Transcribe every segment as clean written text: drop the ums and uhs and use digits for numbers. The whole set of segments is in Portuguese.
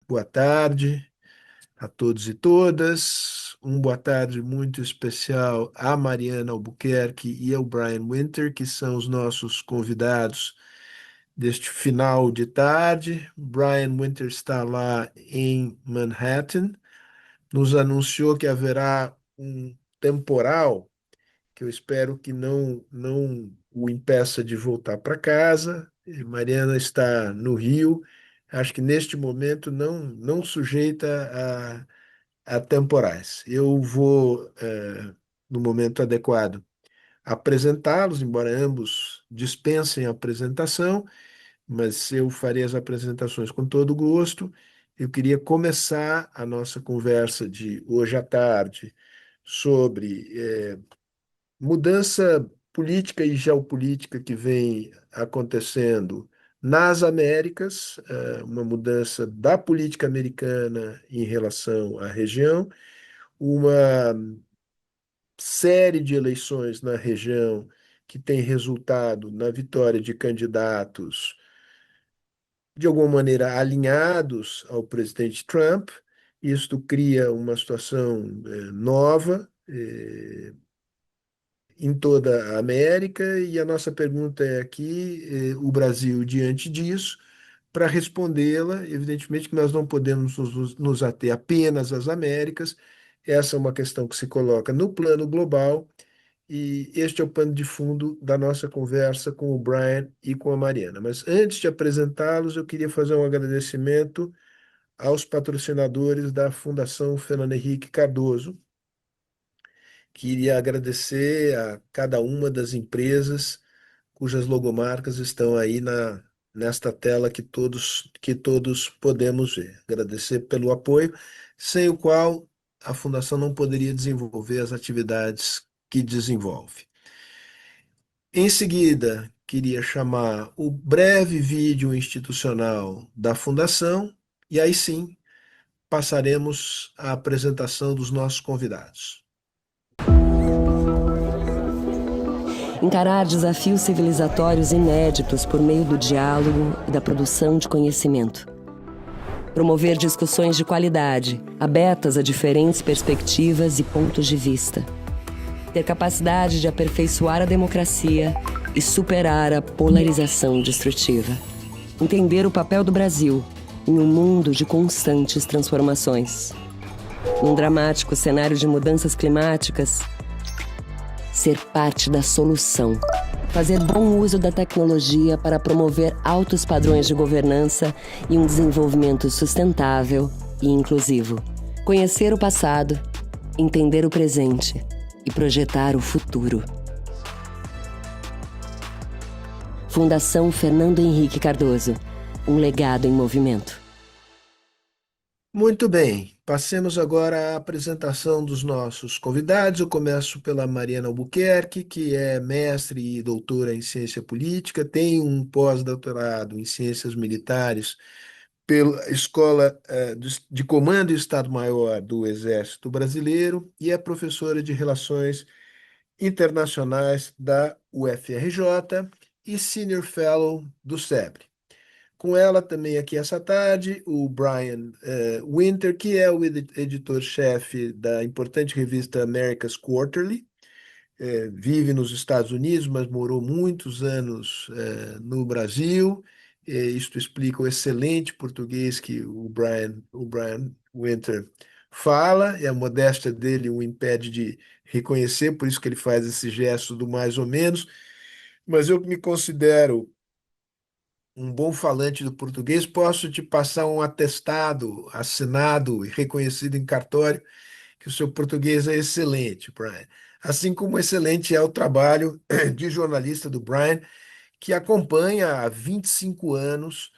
boa tarde a todos e todas. Boa tarde muito especial à Mariana Albuquerque e ao Brian Winter, que são os nossos convidados deste final de tarde. Brian Winter está lá em Manhattan, nos anunciou que haverá um temporal que eu espero que não o impeça de voltar para casa. E Mariana está no Rio, acho que neste momento não sujeita a temporais. Eu vou, no momento adequado, apresentá-los, embora ambos dispensem a apresentação, mas eu farei as apresentações com todo gosto. Eu queria começar a nossa conversa de hoje à tarde sobre mudança política e geopolítica que vem acontecendo nas Américas, uma mudança da política americana em relação à região, uma série de eleições na região que tem resultado na vitória de candidatos de alguma maneira alinhados ao presidente Trump. Isto cria uma situação nova, em toda a América, e a nossa pergunta é aqui, o Brasil diante disso, para respondê-la, evidentemente que nós não podemos nos ater apenas às Américas, essa é uma questão que se coloca no plano global, e este é o pano de fundo da nossa conversa com o Brian e com a Mariana. Mas antes de apresentá-los, eu queria fazer um agradecimento aos patrocinadores da Fundação Fernando Henrique Cardoso. Queria agradecer a cada uma das empresas cujas logomarcas estão aí nesta tela que todos podemos ver. Agradecer pelo apoio, sem o qual a Fundação não poderia desenvolver as atividades que desenvolve. Em seguida, queria chamar o breve vídeo institucional da Fundação e aí sim passaremos à apresentação dos nossos convidados. Encarar desafios civilizatórios inéditos por meio do diálogo e da produção de conhecimento. Promover discussões de qualidade, abertas a diferentes perspectivas e pontos de vista. Ter capacidade de aperfeiçoar a democracia e superar a polarização destrutiva. Entender o papel do Brasil em um mundo de constantes transformações. Num dramático cenário de mudanças climáticas, ser parte da solução. Fazer bom uso da tecnologia para promover altos padrões de governança e um desenvolvimento sustentável e inclusivo. Conhecer o passado, entender o presente e projetar o futuro. Fundação Fernando Henrique Cardoso. Um legado em movimento. Muito bem, passemos agora à apresentação dos nossos convidados. Eu começo pela Mariana Albuquerque, que é mestre e doutora em ciência política, tem um pós-doutorado em ciências militares pela Escola de Comando e Estado-Maior do Exército Brasileiro e é professora de Relações Internacionais da UFRJ e Senior Fellow do SEBRE. Com ela também aqui essa tarde, o Brian Winter, que é o editor-chefe da importante revista America's Quarterly, vive nos Estados Unidos, mas morou muitos anos no Brasil. Isto explica o excelente português que o Brian Winter fala, e a modéstia dele o impede de reconhecer, por isso que ele faz esse gesto do mais ou menos, mas eu me considero um bom falante do português, posso te passar um atestado assinado e reconhecido em cartório que o seu português é excelente, Brian. Assim como excelente é o trabalho de jornalista do Brian, que acompanha há 25 anos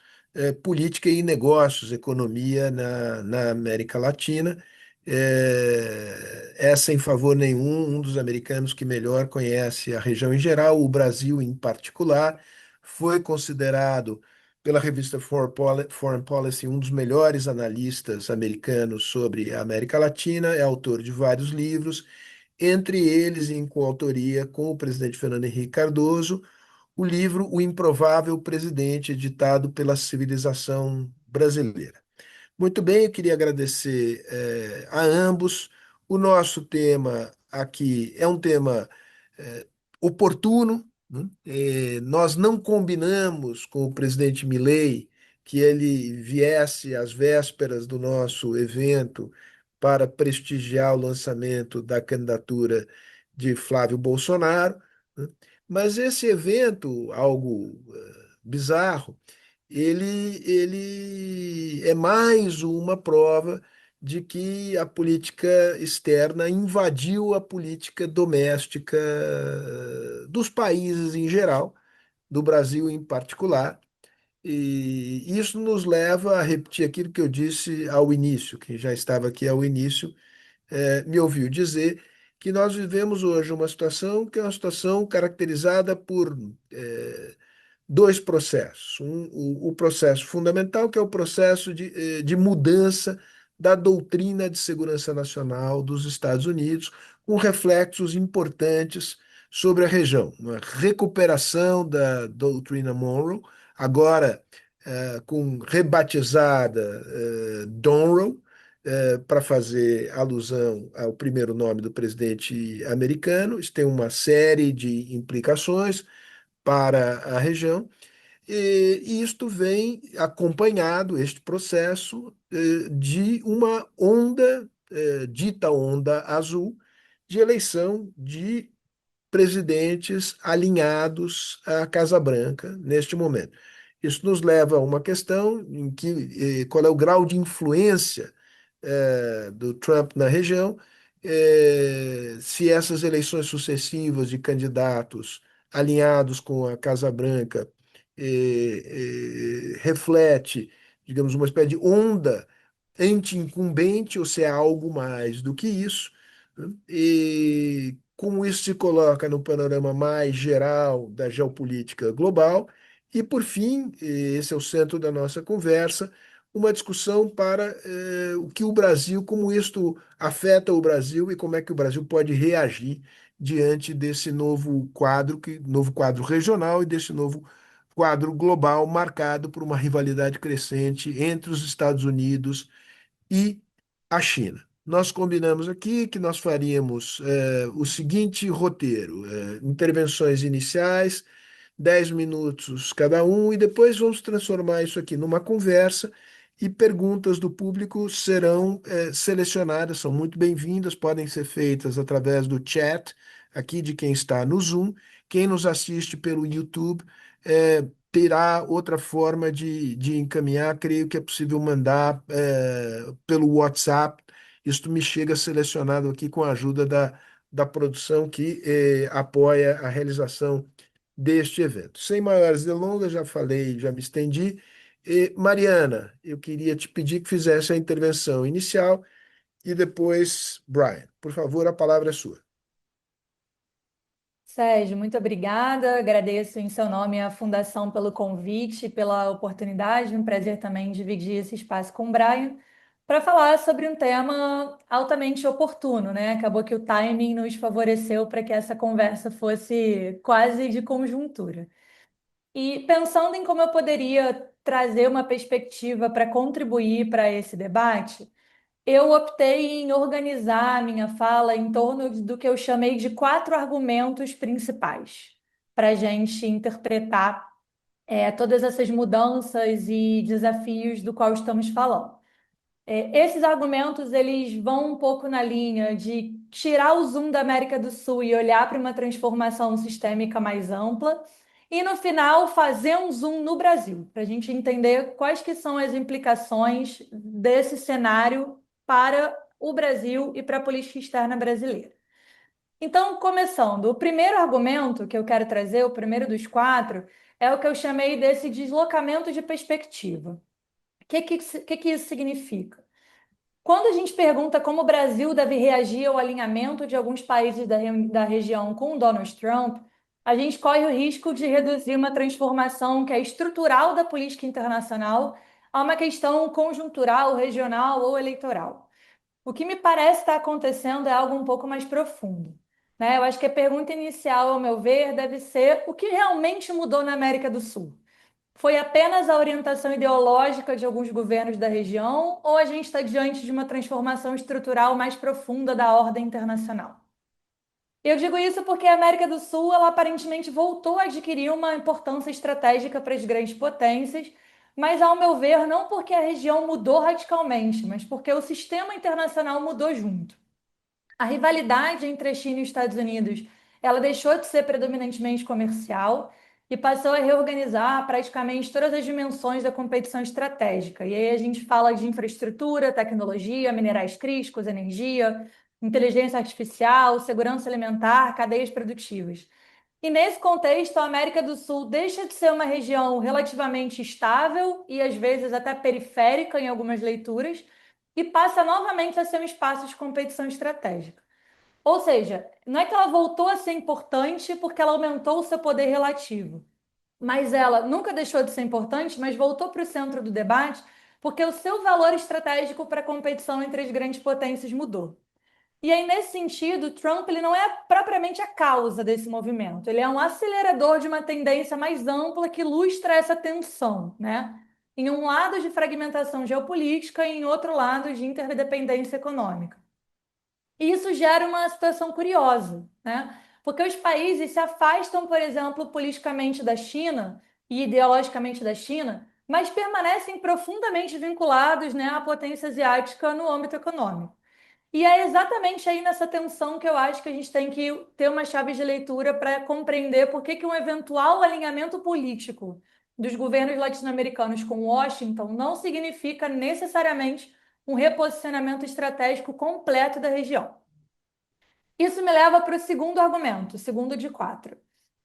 política e negócios, economia na América Latina. É sem favor nenhum, um dos americanos que melhor conhece a região em geral, o Brasil em particular. Foi considerado pela revista Foreign Policy um dos melhores analistas americanos sobre a América Latina, é autor de vários livros, entre eles em coautoria com o presidente Fernando Henrique Cardoso, o livro O Improvável Presidente, editado pela Civilização Brasileira. Muito bem, eu queria agradecer a ambos. O nosso tema aqui é um tema oportuno, né? Nós não combinamos com o presidente Milei que ele viesse às vésperas do nosso evento para prestigiar o lançamento da candidatura de Flávio Bolsonaro, né? Mas esse evento, algo bizarro, ele é mais uma prova de que a política externa invadiu a política doméstica dos países em geral, do Brasil em particular. E isso nos leva a repetir aquilo que eu disse ao início, quem já estava aqui ao início, me ouviu dizer que nós vivemos hoje uma situação que é uma situação caracterizada por dois processos. O processo fundamental, que é o processo de mudança da doutrina de segurança nacional dos Estados Unidos, com reflexos importantes sobre a região. Uma recuperação da doutrina Monroe, agora com rebatizada Donroe, para fazer alusão ao primeiro nome do presidente americano. Isso tem uma série de implicações para a região, e isto vem acompanhado, este processo, de uma onda, dita onda azul, de eleição de presidentes alinhados à Casa Branca neste momento. Isso nos leva a uma questão em que qual é o grau de influência do Trump na região, se essas eleições sucessivas de candidatos alinhados com a Casa Branca reflete, digamos, uma espécie de onda anti-incumbente, ou se é algo mais do que isso, né? E como isso se coloca no panorama mais geral da geopolítica global. E, por fim, esse é o centro da nossa conversa, uma discussão para o que o Brasil, como isto afeta o Brasil e como é que o Brasil pode reagir diante desse novo quadro regional e desse novo quadro global marcado por uma rivalidade crescente entre os Estados Unidos e a China. Nós combinamos aqui que nós faríamos o seguinte roteiro: intervenções iniciais, 10 minutos cada um, e depois vamos transformar isso aqui numa conversa e perguntas do público serão selecionadas, são muito bem-vindas, podem ser feitas através do chat aqui de quem está no Zoom. Quem nos assiste pelo YouTube terá outra forma de encaminhar, creio que é possível mandar pelo WhatsApp. Isto me chega selecionado aqui com a ajuda da produção que apoia a realização deste evento. Sem maiores delongas, já falei, já me estendi. Mariana, eu queria te pedir que fizesse a intervenção inicial e depois, Brian. Por favor, a palavra é sua. Sérgio, muito obrigada. Agradeço em seu nome à Fundação pelo convite, pela oportunidade. Um prazer também dividir esse espaço com o Brian para falar sobre um tema altamente oportuno, né? Acabou que o timing nos favoreceu para que essa conversa fosse quase de conjuntura. E pensando em como eu poderia trazer uma perspectiva para contribuir para esse debate, eu optei em organizar a minha fala em torno do que eu chamei de 4 argumentos principais para a gente interpretar todas essas mudanças e desafios do qual estamos falando. Esses argumentos eles vão um pouco na linha de tirar o zoom da América do Sul e olhar para uma transformação sistêmica mais ampla, e no final fazer um zoom no Brasil, para a gente entender quais que são as implicações desse cenário para o Brasil e para a política externa brasileira. Então, começando, o primeiro argumento que eu quero trazer, o primeiro dos 4, é o que eu chamei desse deslocamento de perspectiva. O que isso significa? Quando a gente pergunta como o Brasil deve reagir ao alinhamento de alguns países da região com o Donald Trump, a gente corre o risco de reduzir uma transformação que é estrutural da política internacional a uma questão conjuntural, regional ou eleitoral. O que me parece estar acontecendo é algo um pouco mais profundo, né? Eu acho que a pergunta inicial, ao meu ver, deve ser o que realmente mudou na América do Sul. Foi apenas a orientação ideológica de alguns governos da região, ou a gente está diante de uma transformação estrutural mais profunda da ordem internacional? Eu digo isso porque a América do Sul, ela aparentemente voltou a adquirir uma importância estratégica para as grandes potências, mas, ao meu ver, não porque a região mudou radicalmente, mas porque o sistema internacional mudou junto. A rivalidade entre a China e os Estados Unidos, ela deixou de ser predominantemente comercial e passou a reorganizar praticamente todas as dimensões da competição estratégica. E aí a gente fala de infraestrutura, tecnologia, minerais críticos, energia, inteligência artificial, segurança alimentar, cadeias produtivas. E nesse contexto, a América do Sul deixa de ser uma região relativamente estável e às vezes até periférica em algumas leituras e passa novamente a ser um espaço de competição estratégica. Ou seja, não é que ela voltou a ser importante porque ela aumentou o seu poder relativo, mas ela nunca deixou de ser importante, mas voltou para o centro do debate porque o seu valor estratégico para a competição entre as grandes potências mudou. E aí, nesse sentido, Trump ele não é propriamente a causa desse movimento, ele é um acelerador de uma tendência mais ampla que ilustra essa tensão, né? Em um lado de fragmentação geopolítica e em outro lado de interdependência econômica. E isso gera uma situação curiosa, né? Porque os países se afastam, por exemplo, politicamente da China e ideologicamente da China, mas permanecem profundamente vinculados, né, à potência asiática no âmbito econômico. E é exatamente aí nessa tensão que eu acho que a gente tem que ter uma chave de leitura para compreender por que um eventual alinhamento político dos governos latino-americanos com Washington não significa necessariamente um reposicionamento estratégico completo da região. Isso me leva para o segundo argumento, o segundo de quatro.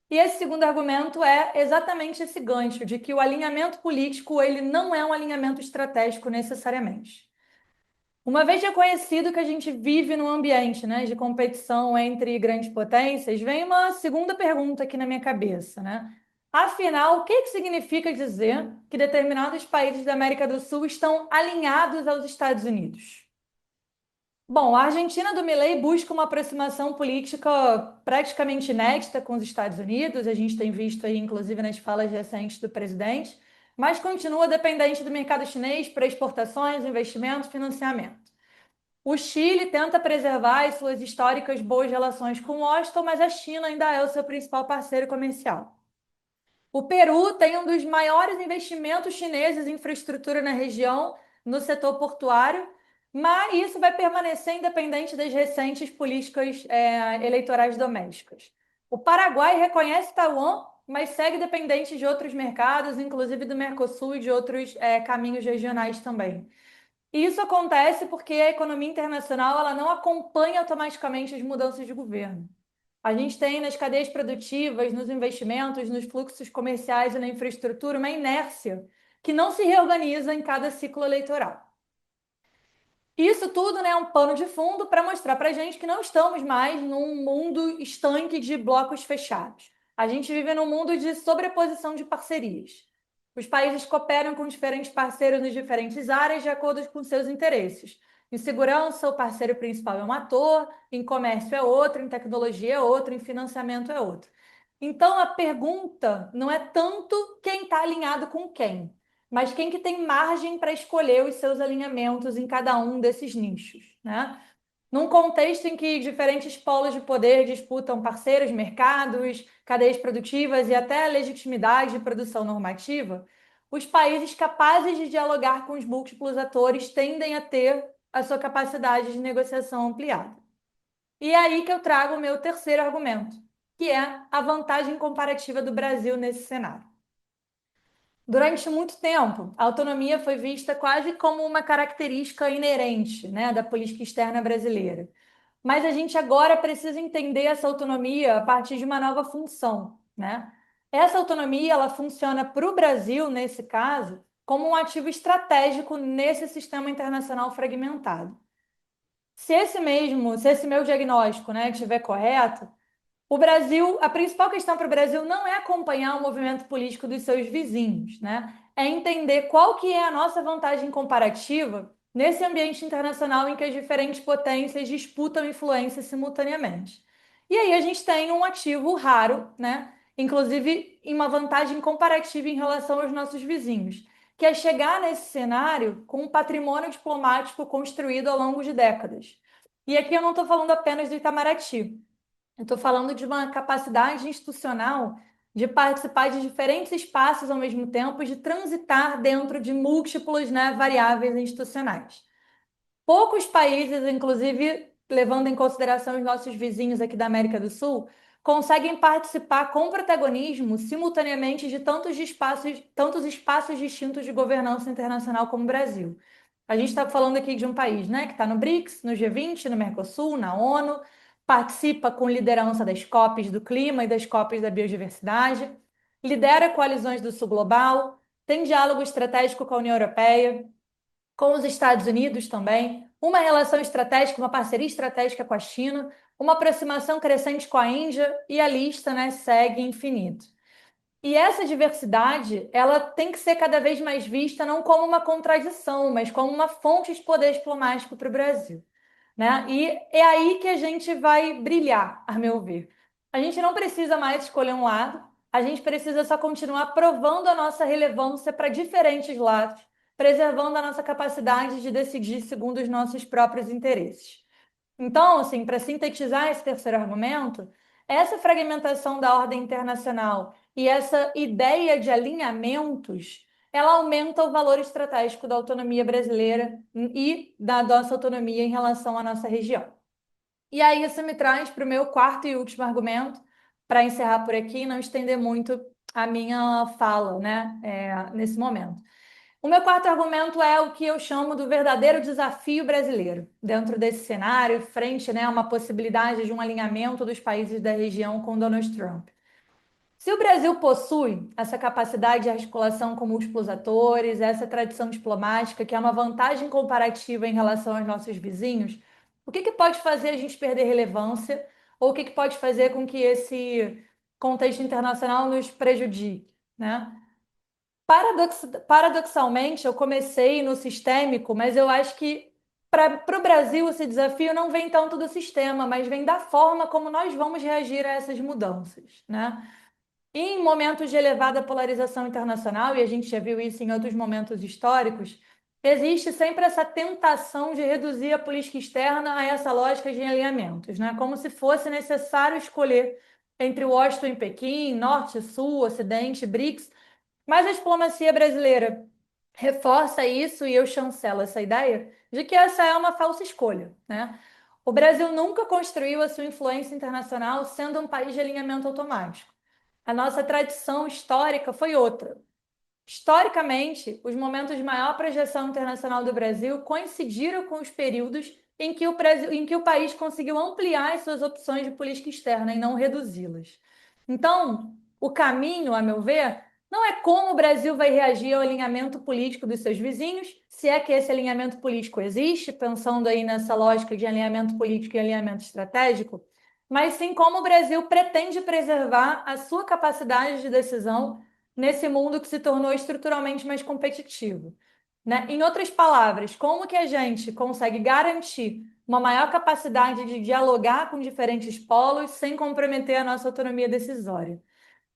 E esse segundo argumento é exatamente esse gancho de que o alinhamento político ele não é um alinhamento estratégico necessariamente. Uma vez reconhecido que a gente vive num ambiente, né, de competição entre grandes potências, vem uma segunda pergunta aqui na minha cabeça, né? Afinal, o que significa dizer que determinados países da América do Sul estão alinhados aos Estados Unidos? Bom, a Argentina do Milei busca uma aproximação política praticamente inédita com os Estados Unidos, a gente tem visto aí, inclusive, nas falas recentes do presidente, mas continua dependente do mercado chinês para exportações, investimentos, financiamento. O Chile tenta preservar as suas históricas boas relações com Washington, mas a China ainda é o seu principal parceiro comercial. O Peru tem um dos maiores investimentos chineses em infraestrutura na região, no setor portuário, mas isso vai permanecer independente das recentes políticas eleitorais domésticas. O Paraguai reconhece Taiwan, mas segue dependente de outros mercados, inclusive do Mercosul e de outros caminhos regionais também. E isso acontece porque a economia internacional ela não acompanha automaticamente as mudanças de governo. A gente tem nas cadeias produtivas, nos investimentos, nos fluxos comerciais e na infraestrutura uma inércia que não se reorganiza em cada ciclo eleitoral. Isso tudo, né, é um pano de fundo para mostrar para a gente que não estamos mais num mundo estanque de blocos fechados. A gente vive num mundo de sobreposição de parcerias. Os países cooperam com diferentes parceiros nas diferentes áreas de acordo com seus interesses. Em segurança, o parceiro principal é um ator, em comércio é outro, em tecnologia é outro, em financiamento é outro. Então, a pergunta não é tanto quem está alinhado com quem, mas quem que tem margem para escolher os seus alinhamentos em cada um desses nichos, né? Num contexto em que diferentes polos de poder disputam parceiros, mercados, cadeias produtivas e até a legitimidade de produção normativa, os países capazes de dialogar com os múltiplos atores tendem a ter a sua capacidade de negociação ampliada. E é aí que eu trago o meu terceiro argumento, que é a vantagem comparativa do Brasil nesse cenário. Durante muito tempo, a autonomia foi vista quase como uma característica inerente, né, da política externa brasileira. Mas a gente agora precisa entender essa autonomia a partir de uma nova função, né? Essa autonomia ela funciona para o Brasil, nesse caso, como um ativo estratégico nesse sistema internacional fragmentado. Se esse meu diagnóstico, né, estiver correto, o Brasil, a principal questão para o Brasil não é acompanhar o movimento político dos seus vizinhos, né? É entender qual que é a nossa vantagem comparativa nesse ambiente internacional em que as diferentes potências disputam influência simultaneamente. E aí a gente tem um ativo raro, né? inclusive em uma vantagem comparativa em relação aos nossos vizinhos, que é chegar nesse cenário com um patrimônio diplomático construído ao longo de décadas. E aqui eu não estou falando apenas do Itamaraty, eu estou falando de uma capacidade institucional de participar de diferentes espaços ao mesmo tempo, de transitar dentro de múltiplos, né, variáveis institucionais. Poucos países, inclusive levando em consideração os nossos vizinhos aqui da América do Sul, conseguem participar com protagonismo simultaneamente de tantos espaços distintos de governança internacional como o Brasil. A gente está falando aqui de um país, né, que está no BRICS, no G20, no Mercosul, na ONU, participa com liderança das COPs do clima e das COPs da biodiversidade, lidera coalizões do Sul Global, tem diálogo estratégico com a União Europeia, com os Estados Unidos também, uma relação estratégica, uma parceria estratégica com a China, uma aproximação crescente com a Índia e a lista, né, segue infinito. E essa diversidade, ela tem que ser cada vez mais vista não como uma contradição, mas como uma fonte de poder diplomático para o Brasil, né? E é aí que a gente vai brilhar, a meu ver. A gente não precisa mais escolher um lado, a gente precisa só continuar provando a nossa relevância para diferentes lados, preservando a nossa capacidade de decidir segundo os nossos próprios interesses. Então, assim, para sintetizar esse terceiro argumento, essa fragmentação da ordem internacional e essa ideia de alinhamentos, ela aumenta o valor estratégico da autonomia brasileira e da nossa autonomia em relação à nossa região. E aí isso me traz para o meu quarto e último argumento, para encerrar por aqui e não estender muito a minha fala, né, nesse momento. O meu quarto argumento é o que eu chamo do verdadeiro desafio brasileiro, dentro desse cenário, frente, né, a uma possibilidade de um alinhamento dos países da região com Donald Trump. Se o Brasil possui essa capacidade de articulação com múltiplos atores, essa tradição diplomática, que é uma vantagem comparativa em relação aos nossos vizinhos, o que pode fazer a gente perder relevância? Ou o que pode fazer com que esse contexto internacional nos prejudique, né? Paradoxalmente, eu comecei no sistêmico, mas eu acho que para o Brasil esse desafio não vem tanto do sistema, mas vem da forma como nós vamos reagir a essas mudanças, né? E em momentos de elevada polarização internacional, e a gente já viu isso em outros momentos históricos, existe sempre essa tentação de reduzir a política externa a essa lógica de alinhamentos, né? Como se fosse necessário escolher entre Washington e Pequim, Norte, Sul, Ocidente, BRICS, mas a diplomacia brasileira reforça isso e eu chancelo essa ideia de que essa é uma falsa escolha, né? O Brasil nunca construiu a sua influência internacional sendo um país de alinhamento automático. A nossa tradição histórica foi outra. Historicamente, os momentos de maior projeção internacional do Brasil coincidiram com os períodos em que o país conseguiu ampliar as suas opções de política externa e não reduzi-las. Então, o caminho, a meu ver, não é como o Brasil vai reagir ao alinhamento político dos seus vizinhos, se é que esse alinhamento político existe, pensando aí nessa lógica de alinhamento político e alinhamento estratégico, mas sim como o Brasil pretende preservar a sua capacidade de decisão nesse mundo que se tornou estruturalmente mais competitivo, né? Em outras palavras, como que a gente consegue garantir uma maior capacidade de dialogar com diferentes polos sem comprometer a nossa autonomia decisória?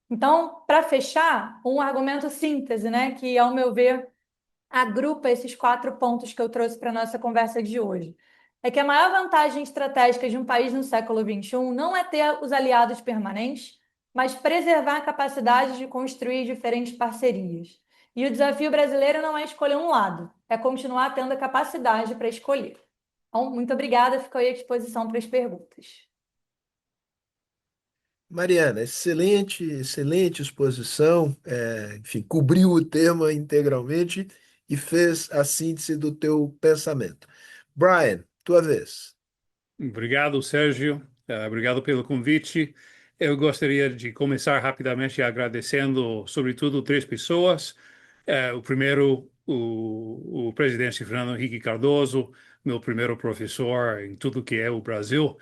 Então, para fechar, um argumento síntese, né, que, ao meu ver, agrupa esses quatro pontos que eu trouxe para a nossa conversa de hoje. É que a maior vantagem estratégica de um país no século XXI não é ter os aliados permanentes, mas preservar a capacidade de construir diferentes parcerias. E o desafio brasileiro não é escolher um lado, é continuar tendo a capacidade para escolher. Então, muito obrigada, fico aí à disposição para as perguntas. Mariana, excelente, excelente exposição, enfim, cobriu o tema integralmente e fez a síntese do teu pensamento. Brian, tua vez. Obrigado, Sérgio. Obrigado pelo convite. Eu gostaria de começar rapidamente agradecendo, sobretudo, três pessoas. O primeiro, o presidente Fernando Henrique Cardoso, meu primeiro professor em tudo que é o Brasil.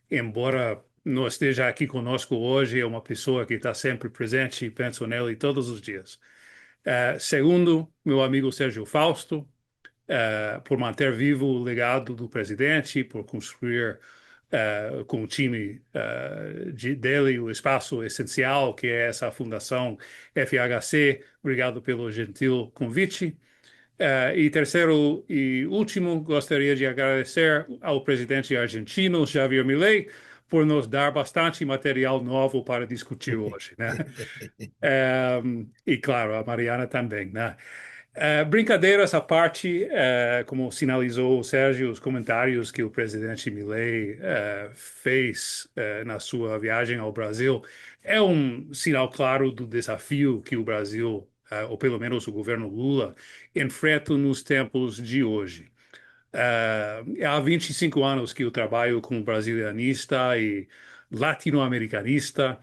Embora não esteja aqui conosco hoje, é uma pessoa que está sempre presente e penso nele todos os dias. Segundo, meu amigo Sérgio Fausto, por manter vivo o legado do presidente, por construir com o time dele, o Espaço Essencial, que é essa fundação FHC. Obrigado pelo gentil convite. E terceiro e último, gostaria de agradecer ao presidente argentino, Javier Milei, por nos dar bastante material novo para discutir hoje, né? E claro, a Mariana também, né? Brincadeiras à parte, como sinalizou o Sérgio, os comentários que o presidente Milei fez na sua viagem ao Brasil é um sinal claro do desafio que o Brasil, ou pelo menos o governo Lula, enfrenta nos tempos de hoje. Há 25 anos que eu trabalho como brasilianista e latino-americanista.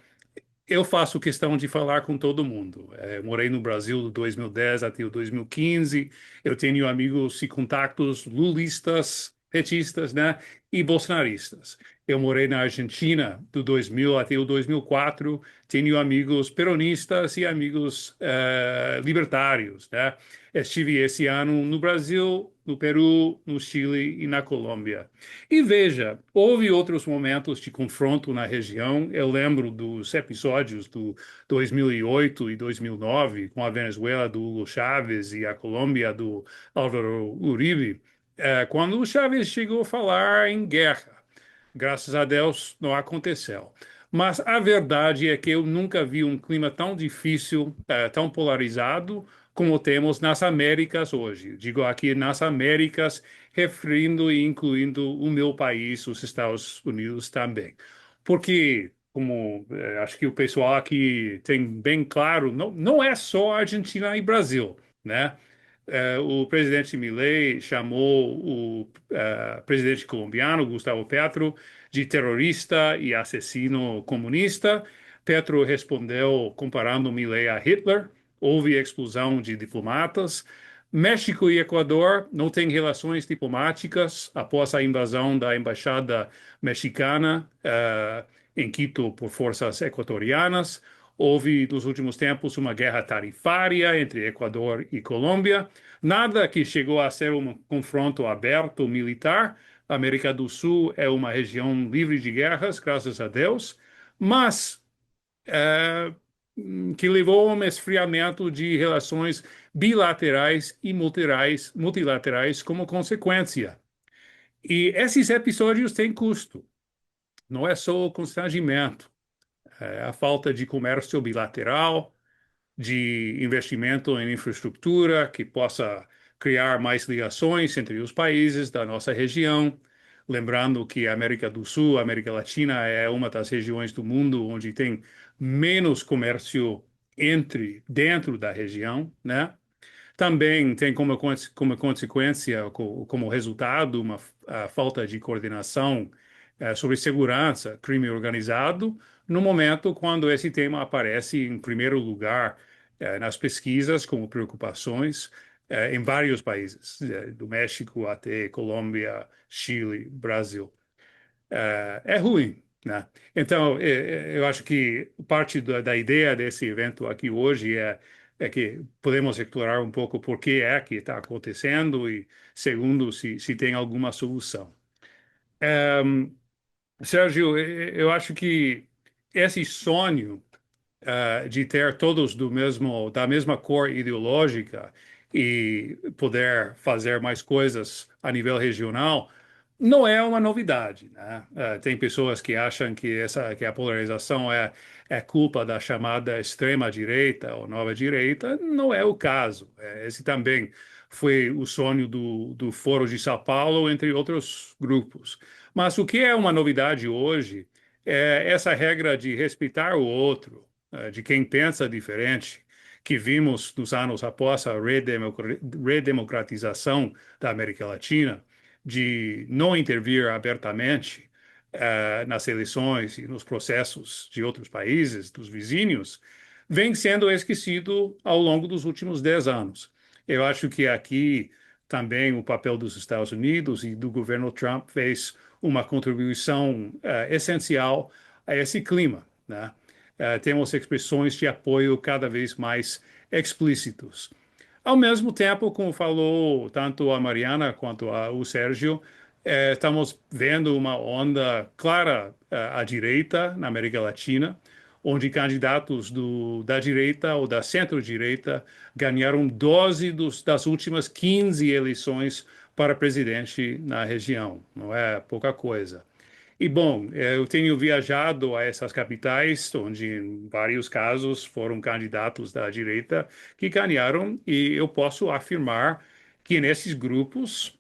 Eu faço questão de falar com todo mundo. Morei no Brasil de 2010 até o 2015. Eu tenho amigos e contatos lulistas, petistas, né, e bolsonaristas. Eu morei na Argentina do 2000 até o 2004. Tenho amigos peronistas e amigos libertários, né? Estive esse ano no Brasil, no Peru, no Chile e na Colômbia. E veja, houve outros momentos de confronto na região. Eu lembro dos episódios do 2008 e 2009, com a Venezuela do Hugo Chávez e a Colômbia do Álvaro Uribe, quando o Chávez chegou a falar em guerra. Graças a Deus não aconteceu. Mas a verdade é que eu nunca vi um clima tão difícil, tão polarizado, como temos nas Américas hoje. Digo aqui nas Américas, referindo e incluindo o meu país, os Estados Unidos também. Porque, como acho que o pessoal aqui tem bem claro, não é só Argentina e Brasil, né? O presidente Milei chamou o presidente colombiano, Gustavo Petro, de terrorista e assassino comunista. Petro respondeu comparando Milei a Hitler. Houve expulsão de diplomatas. México e Equador não têm relações diplomáticas após a invasão da embaixada mexicana em Quito por forças equatorianas. Houve, nos últimos tempos, uma guerra tarifária entre Equador e Colômbia. Nada que chegou a ser um confronto aberto militar. A América do Sul é uma região livre de guerras, graças a Deus. Mas que levou a um esfriamento de relações bilaterais e multilaterais como consequência. E esses episódios têm custo. Não é só o constrangimento, a falta de comércio bilateral, de investimento em infraestrutura que possa criar mais ligações entre os países da nossa região. Lembrando que a América do Sul, a América Latina, é uma das regiões do mundo onde tem menos comércio dentro da região, né? Também tem como consequência, como resultado, a falta de coordenação sobre segurança, crime organizado, no momento quando esse tema aparece em primeiro lugar nas pesquisas como preocupações em vários países, do México até Colômbia, Chile, Brasil. É ruim, né? Então, eu acho que parte da ideia desse evento aqui hoje é que podemos explorar um pouco por que é que está acontecendo e, segundo, se tem alguma solução. Sérgio, eu acho que esse sonho de ter todos da mesma cor ideológica e poder fazer mais coisas a nível regional não é uma novidade, né? Tem pessoas que acham que a polarização é culpa da chamada extrema-direita ou nova-direita. Não é o caso. Esse também foi o sonho do Foro de São Paulo, entre outros grupos. Mas o que é uma novidade hoje é essa regra de respeitar o outro, de quem pensa diferente, que vimos nos anos após a redemocratização da América Latina, de não intervir abertamente nas eleições e nos processos de outros países, dos vizinhos, vem sendo esquecido ao longo dos últimos 10 anos. Eu acho que aqui também o papel dos Estados Unidos e do governo Trump fez uma contribuição essencial a esse clima, né? Temos expressões de apoio cada vez mais explícitos. Ao mesmo tempo, como falou tanto a Mariana quanto o Sérgio, estamos vendo uma onda clara à direita na América Latina, onde candidatos da direita ou da centro-direita ganharam 12 das últimas 15 eleições para presidente na região. Não é pouca coisa. E, bom, eu tenho viajado a essas capitais, onde, em vários casos, foram candidatos da direita que ganharam, e eu posso afirmar que nesses grupos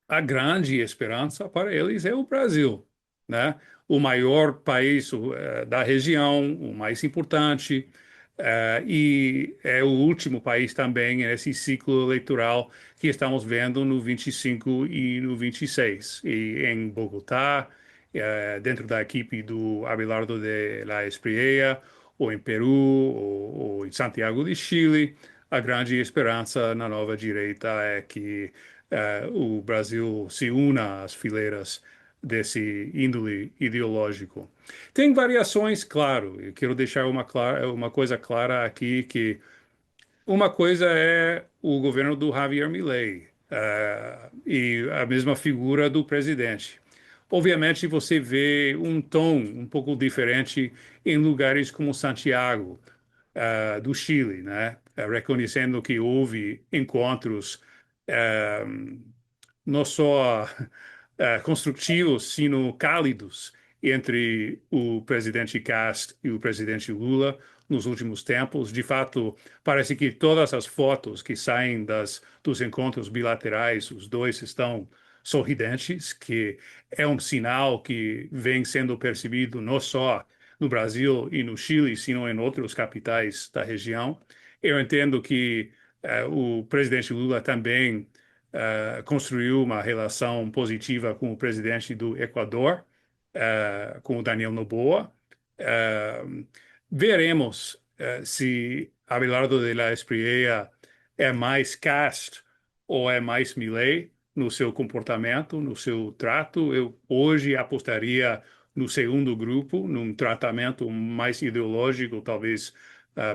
a grande esperança para eles é o Brasil, né? O maior país da região, o mais importante, e é o último país também nesse ciclo eleitoral que estamos vendo no 25 e no 26. E em Bogotá, dentro da equipe do Abelardo de la Espriella, ou em Peru, ou em Santiago de Chile, a grande esperança na nova direita é que o Brasil se una às fileiras desse índole ideológico. Tem variações, claro. Eu quero deixar uma coisa clara aqui, que uma coisa é o governo do Javier Milei, e a mesma figura do presidente. Obviamente, você vê um tom um pouco diferente em lugares como Santiago, do Chile, né? Reconhecendo que houve encontros não só construtivos, sino cálidos entre o presidente Cast e o presidente Lula nos últimos tempos. De fato, parece que todas as fotos que saem dos encontros bilaterais, os dois estão sorridentes, que é um sinal que vem sendo percebido não só no Brasil e no Chile, sino em outras capitais da região. Eu entendo que o presidente Lula também construiu uma relação positiva com o presidente do Equador, com o Daniel Noboa. Veremos se Abelardo de la Espriella é mais Cast ou é mais Milei no seu comportamento, no seu trato. Eu hoje apostaria no segundo grupo, num tratamento mais ideológico, talvez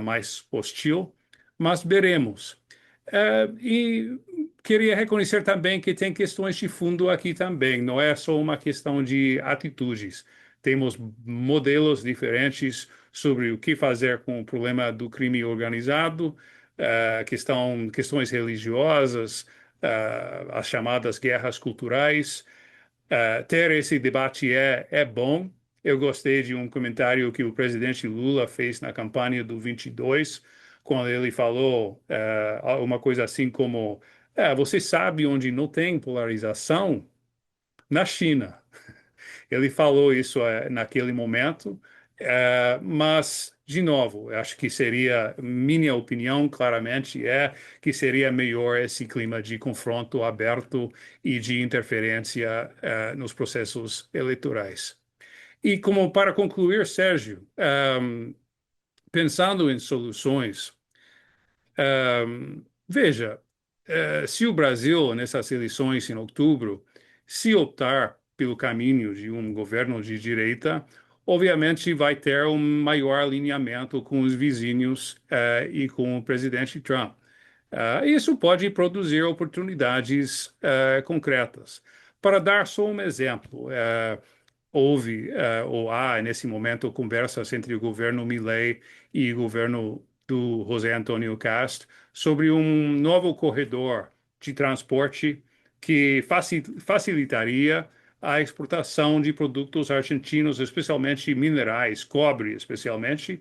mais hostil, mas veremos. E queria reconhecer também que tem questões de fundo aqui também, não é só uma questão de atitudes. Temos modelos diferentes sobre o que fazer com o problema do crime organizado, questões religiosas, as chamadas guerras culturais. Ter esse debate é bom. Eu gostei de um comentário que o presidente Lula fez na campanha do 22, quando ele falou uma coisa assim como: você sabe onde não tem polarização? Na China. Ele falou isso naquele momento, mas, de novo, eu acho que seria, minha opinião, claramente, é que seria melhor esse clima de confronto aberto e de interferência nos processos eleitorais. E como para concluir, Sérgio, pensando em soluções, veja, se o Brasil, nessas eleições em outubro, se optar pelo caminho de um governo de direita, obviamente vai ter um maior alinhamento com os vizinhos e com o presidente Trump. Isso pode produzir oportunidades concretas. Para dar só um exemplo, houve ou há nesse momento conversas entre o governo Milei e o governo do José Antônio Kast sobre um novo corredor de transporte que facilitaria a exportação de produtos argentinos, especialmente minerais, cobre especialmente,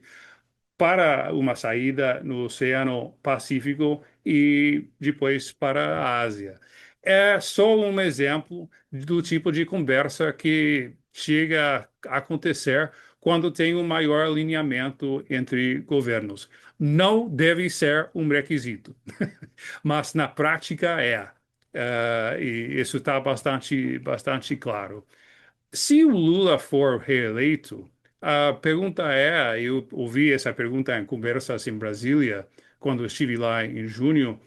para uma saída no Oceano Pacífico e depois para a Ásia. É só um exemplo do tipo de conversa que chega a acontecer quando tem um maior alinhamento entre governos. Não deve ser um requisito, mas na prática é. E isso está bastante claro. Se o Lula for reeleito, a pergunta eu ouvi essa pergunta em conversas em Brasília, quando estive lá em junho: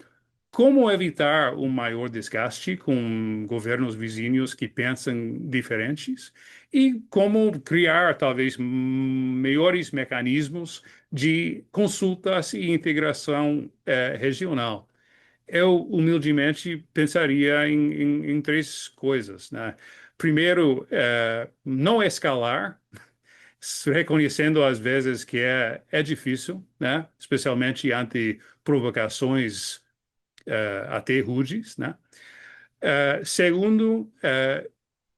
como evitar um maior desgaste com governos vizinhos que pensam diferentes e como criar, talvez, melhores mecanismos de consultas e integração regional? eu humildemente pensaria em três coisas, né? Primeiro, não escalar, reconhecendo às vezes que é difícil, né? Especialmente ante provocações até rudes, né? Segundo,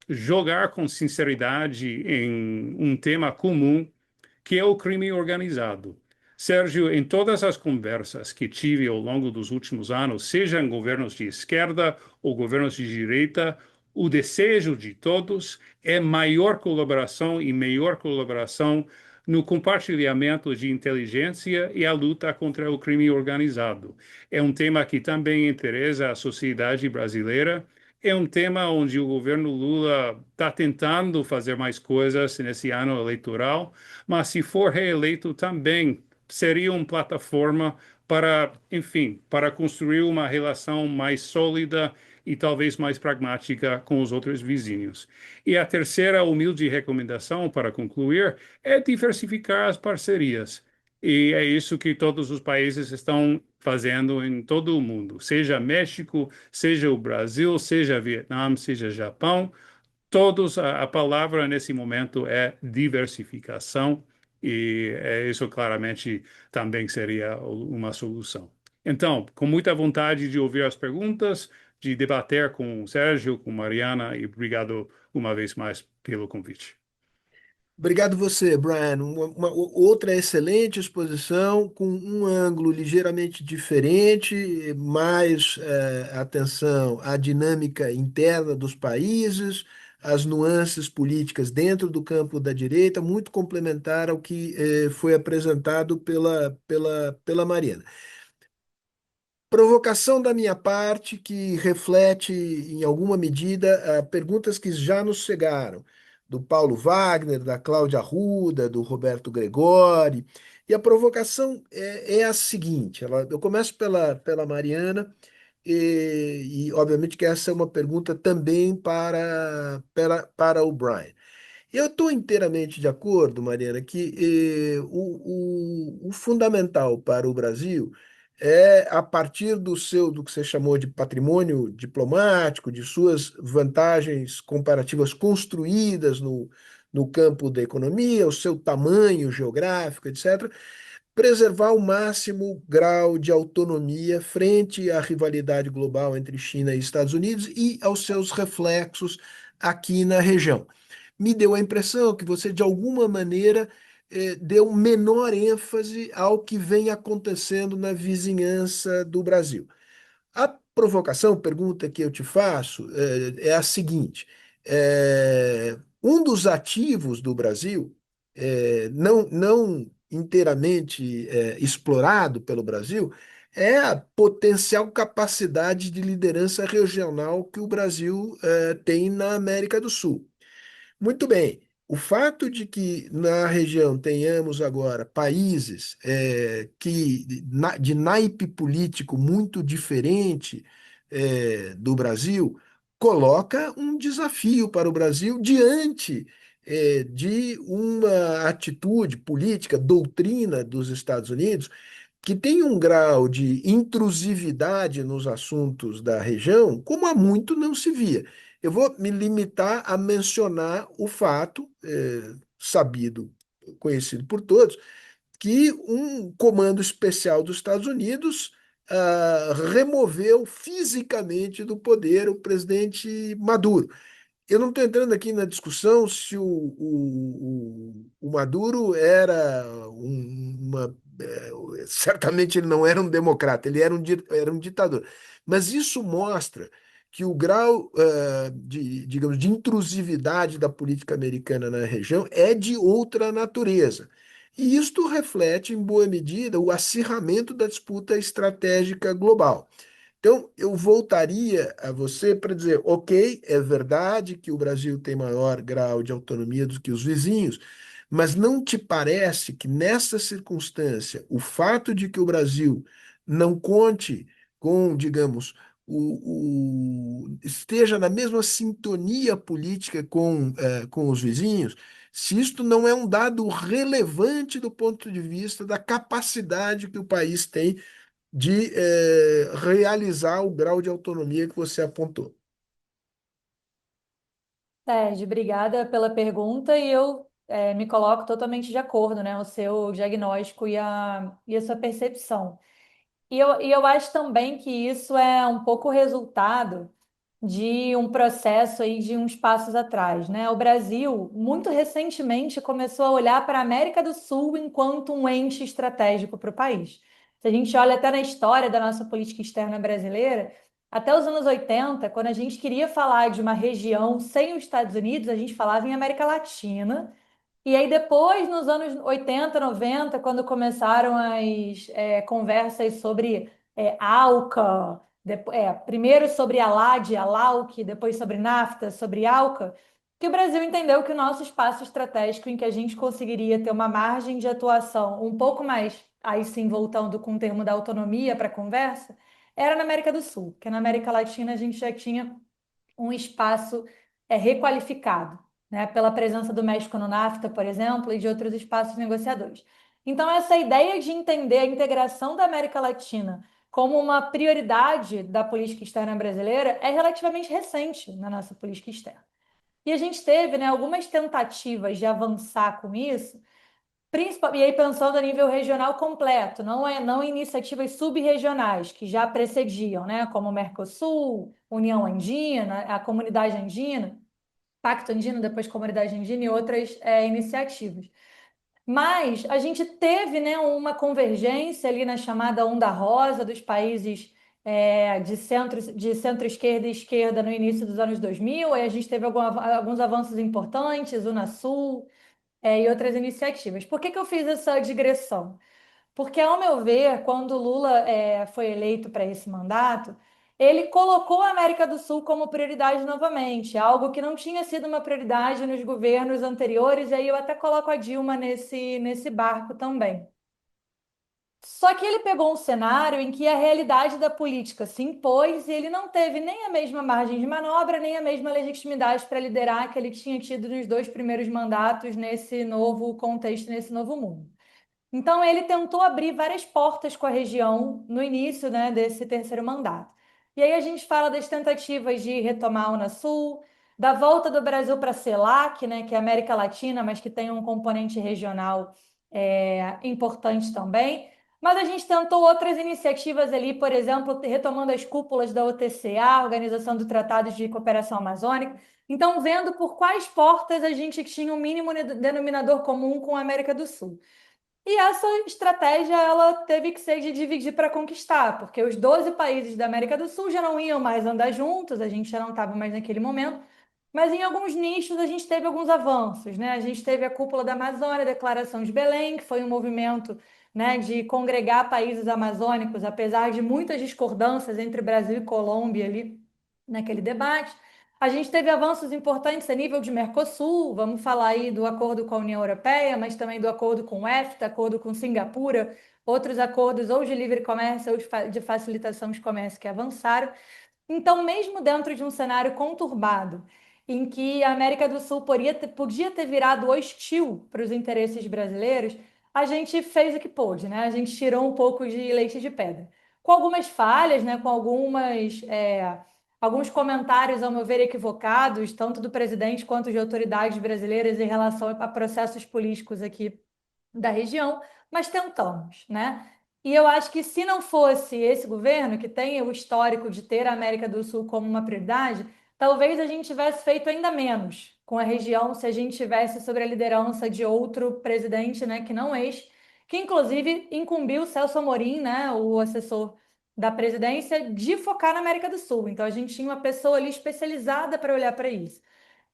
jogar com sinceridade em um tema comum que é o crime organizado. Sérgio, em todas as conversas que tive ao longo dos últimos anos, seja em governos de esquerda ou governos de direita, o desejo de todos é maior colaboração e melhor colaboração no compartilhamento de inteligência e a luta contra o crime organizado. É um tema que também interessa a sociedade brasileira. É um tema onde o governo Lula está tentando fazer mais coisas nesse ano eleitoral, mas se for reeleito também seria uma plataforma para, enfim, para construir uma relação mais sólida e talvez mais pragmática com os outros vizinhos. E a terceira humilde recomendação, para concluir, é diversificar as parcerias. E é isso que todos os países estão fazendo em todo o mundo, seja México, seja o Brasil, seja Vietnã, seja Japão. Todos, a palavra nesse momento é diversificação, e isso claramente também seria uma solução. Então, com muita vontade de ouvir as perguntas, de debater com o Sérgio, com Mariana, e obrigado uma vez mais pelo convite. Obrigado você, Brian. Outra excelente exposição com um ângulo ligeiramente diferente, mais atenção à dinâmica interna dos países, às nuances políticas dentro do campo da direita, muito complementar ao que foi apresentado pela Mariana. Provocação da minha parte que reflete, em alguma medida, perguntas que já nos chegaram, do Paulo Wagner, da Cláudia Arruda, do Roberto Gregori. E a provocação é a seguinte: eu começo pela Mariana, obviamente que essa é uma pergunta também para o Brian. Eu estou inteiramente de acordo, Mariana, que o fundamental para o Brasil é, a partir do que você chamou de patrimônio diplomático, de suas vantagens comparativas construídas no campo da economia, o seu tamanho geográfico, etc., preservar o máximo grau de autonomia frente à rivalidade global entre China e Estados Unidos e aos seus reflexos aqui na região. Me deu a impressão que você, de alguma maneira, deu menor ênfase ao que vem acontecendo na vizinhança do Brasil. A provocação, pergunta que eu te faço, é a seguinte: um dos ativos do Brasil, não inteiramente explorado pelo Brasil, é a potencial capacidade de liderança regional que o Brasil tem na América do Sul. Muito bem. O fato de que na região tenhamos agora países de naipe político muito diferente do Brasil coloca um desafio para o Brasil diante de uma atitude política, doutrina dos Estados Unidos, que tem um grau de intrusividade nos assuntos da região, como há muito não se via. Eu vou me limitar a mencionar o fato, sabido, conhecido por todos, que um comando especial dos Estados Unidos removeu fisicamente do poder o presidente Maduro. Eu não estou entrando aqui na discussão se o Maduro era certamente ele não era um democrata, ele era um ditador. Mas isso mostra que o grau digamos, de intrusividade da política americana na região é de outra natureza. E isto reflete, em boa medida, o acirramento da disputa estratégica global. Então, eu voltaria a você para dizer, ok, é verdade que o Brasil tem maior grau de autonomia do que os vizinhos, mas não te parece que nessa circunstância, o fato de que o Brasil não conte com, digamos, esteja na mesma sintonia política com os vizinhos, se isto não é um dado relevante do ponto de vista da capacidade que o país tem de realizar o grau de autonomia que você apontou. Sérgio, obrigada pela pergunta e eu me coloco totalmente de acordo, né? O seu diagnóstico e a sua percepção. E eu acho também que isso é um pouco resultado de um processo aí de uns passos atrás, né? O Brasil, muito recentemente, começou a olhar para a América do Sul enquanto um ente estratégico para o país. Se a gente olha até na história da nossa política externa brasileira, até os anos 80, quando a gente queria falar de uma região sem os Estados Unidos, a gente falava em América Latina. E aí depois, nos anos 80, 90, quando começaram as conversas sobre ALCA, primeiro sobre a LAD, a LAUC, depois sobre NAFTA, sobre ALCA, que o Brasil entendeu que o nosso espaço estratégico em que a gente conseguiria ter uma margem de atuação um pouco mais, aí sim voltando com o termo da autonomia para a conversa, era na América do Sul, porque na América Latina a gente já tinha um espaço requalificado, né, pela presença do México no NAFTA, por exemplo, e de outros espaços negociadores. Então, essa ideia de entender a integração da América Latina como uma prioridade da política externa brasileira é relativamente recente na nossa política externa. E a gente teve, né, algumas tentativas de avançar com isso, e aí pensando a nível regional completo, não iniciativas sub-regionais que já precediam, né, como o Mercosul, União Andina, a Comunidade Andina, Pacto Andino, depois Comunidade Andina e outras iniciativas. Mas a gente teve, né, uma convergência ali na chamada Onda Rosa dos países de centro-esquerda e esquerda no início dos anos 2000, aí a gente teve alguns avanços importantes, Unasul, e outras iniciativas. Por que que eu fiz essa digressão? Porque, ao meu ver, quando o Lula foi eleito para esse mandato, ele colocou a América do Sul como prioridade novamente, algo que não tinha sido uma prioridade nos governos anteriores, e aí eu até coloco a Dilma nesse barco também. Só que ele pegou um cenário em que a realidade da política se impôs e ele não teve nem a mesma margem de manobra, nem a mesma legitimidade para liderar que ele tinha tido nos dois primeiros mandatos nesse novo contexto, nesse novo mundo. Então, ele tentou abrir várias portas com a região no início, né, desse terceiro mandato. E aí a gente fala das tentativas de retomar a Unasul, da volta do Brasil para a CELAC, né, que é a América Latina, mas que tem um componente regional importante também. Mas a gente tentou outras iniciativas ali, por exemplo, retomando as cúpulas da OTCA, Organização do Tratado de Cooperação Amazônica. Então, vendo por quais portas a gente tinha um mínimo denominador comum com a América do Sul. E essa estratégia ela teve que ser de dividir para conquistar, porque os 12 países da América do Sul já não iam mais andar juntos, a gente já não estava mais naquele momento, mas em alguns nichos a gente teve alguns avanços, né? A gente teve a Cúpula da Amazônia, a Declaração de Belém, que foi um movimento, né, de congregar países amazônicos, apesar de muitas discordâncias entre Brasil e Colômbia ali naquele debate. A gente teve avanços importantes a nível de Mercosul, vamos falar aí do acordo com a União Europeia, mas também do acordo com o EFTA, acordo com Singapura, outros acordos ou de livre comércio ou de facilitação de comércio que avançaram. Então, mesmo dentro de um cenário conturbado, em que a América do Sul podia ter virado hostil para os interesses brasileiros, a gente fez o que pôde, né? A gente tirou um pouco de leite de pedra. Com algumas falhas, né? Com alguns comentários, ao meu ver, equivocados, tanto do presidente quanto de autoridades brasileiras em relação a processos políticos aqui da região, mas tentamos, né? E eu acho que se não fosse esse governo, que tem o histórico de ter a América do Sul como uma prioridade, talvez a gente tivesse feito ainda menos com a região se a gente tivesse sobre a liderança de outro presidente, né, que não este, que inclusive incumbiu o Celso Amorim, né, o assessor da presidência, de focar na América do Sul. Então a gente tinha uma pessoa ali especializada para olhar para isso.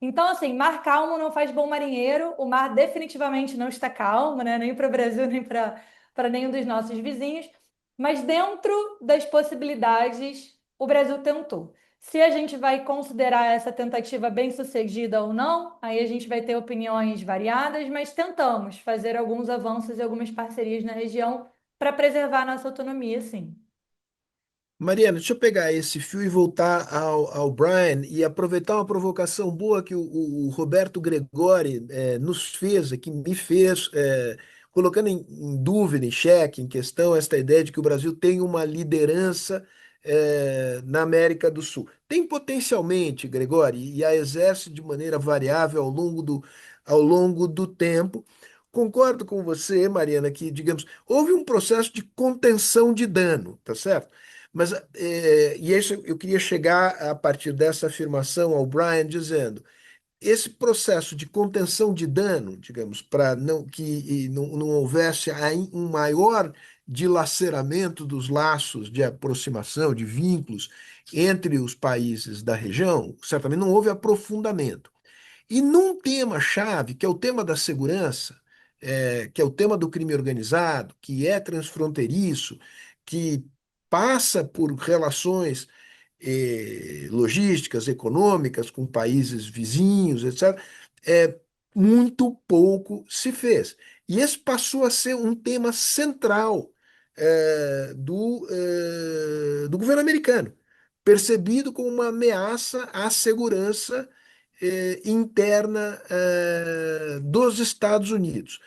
Então, assim, mar calmo não faz bom marinheiro. O mar definitivamente não está calmo, né? Nem para o Brasil, nem para nenhum dos nossos vizinhos. Mas dentro das possibilidades, o Brasil tentou. Se a gente vai considerar essa tentativa bem-sucedida ou não, aí a gente vai ter opiniões variadas, mas tentamos fazer alguns avanços e algumas parcerias na região para preservar a nossa autonomia, sim. Mariana, deixa eu pegar esse fio e voltar ao Brian e aproveitar uma provocação boa que o Roberto Gregori nos fez, aqui me fez, colocando em dúvida, em xeque, em questão, esta ideia de que o Brasil tem uma liderança na América do Sul. Tem potencialmente, Gregório, e a exerce de maneira variável ao longo do tempo. Concordo com você, Mariana, que, digamos, houve um processo de contenção de dano, tá certo? Mas, e isso eu queria chegar a partir dessa afirmação ao Brian dizendo esse processo de contenção de dano, digamos, para não que não houvesse um maior dilaceramento dos laços de aproximação, de vínculos entre os países da região, certamente não houve aprofundamento. E num tema-chave, que é o tema da segurança, que é o tema do crime organizado, que é transfronteiriço, que passa por relações logísticas, econômicas com países vizinhos, etc., muito pouco se fez. E esse passou a ser um tema central do governo americano, percebido como uma ameaça à segurança interna dos Estados Unidos.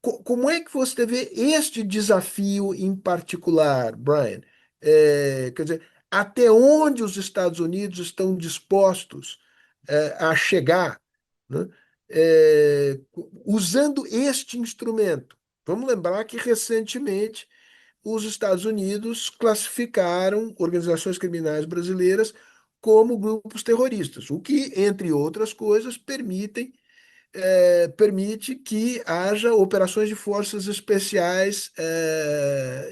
Como é que você vê este desafio em particular, Brian? Quer dizer, até onde os Estados Unidos estão dispostos a chegar, né? Usando este instrumento? Vamos lembrar que recentemente os Estados Unidos classificaram organizações criminais brasileiras como grupos terroristas, o que, entre outras coisas, permite que haja operações de forças especiais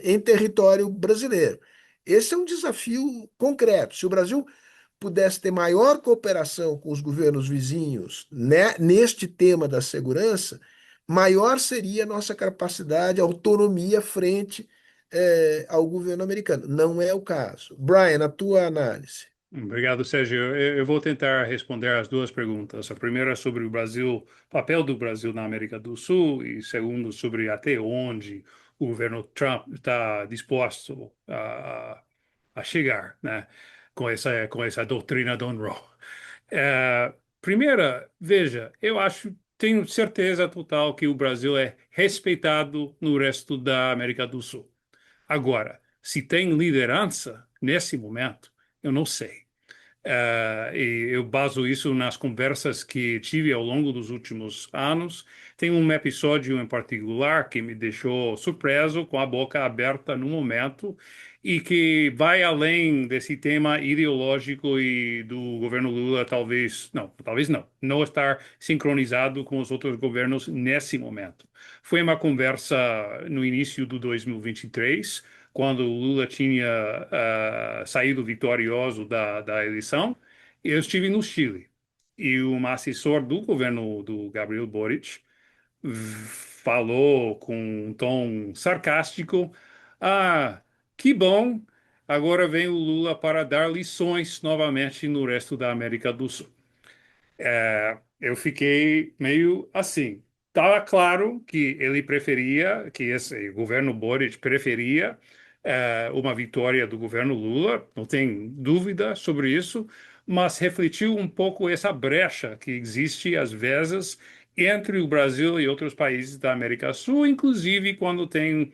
em território brasileiro. Esse é um desafio concreto. Se o Brasil pudesse ter maior cooperação com os governos vizinhos, né, neste tema da segurança, maior seria a nossa capacidade, autonomia frente ao governo americano. Não é o caso. Brian, a tua análise. Obrigado, Sérgio. Eu vou tentar responder as duas perguntas. A primeira é sobre o Brasil, papel do Brasil na América do Sul, e segundo sobre até onde o governo Trump está disposto a chegar, né, com essa doutrina Don't Roll. Primeira, veja, tenho certeza total que o Brasil é respeitado no resto da América do Sul. Agora, se tem liderança nesse momento, eu não sei. E eu baso isso nas conversas que tive ao longo dos últimos anos. Tem um episódio em particular que me deixou surpreso, com a boca aberta no momento, e que vai além desse tema ideológico e do governo Lula, talvez não estar sincronizado com os outros governos nesse momento. Foi uma conversa no início do 2023, quando o Lula tinha saído vitorioso da eleição. Eu estive no Chile e um assessor do governo do Gabriel Boric falou com um tom sarcástico: Ah, que bom, agora vem o Lula para dar lições novamente no resto da América do Sul. Eu fiquei meio assim. Estava claro que ele preferia, que esse governo Boric preferia uma vitória do governo Lula, não tem dúvida sobre isso, mas refletiu um pouco essa brecha que existe às vezes entre o Brasil e outros países da América do Sul, inclusive quando tem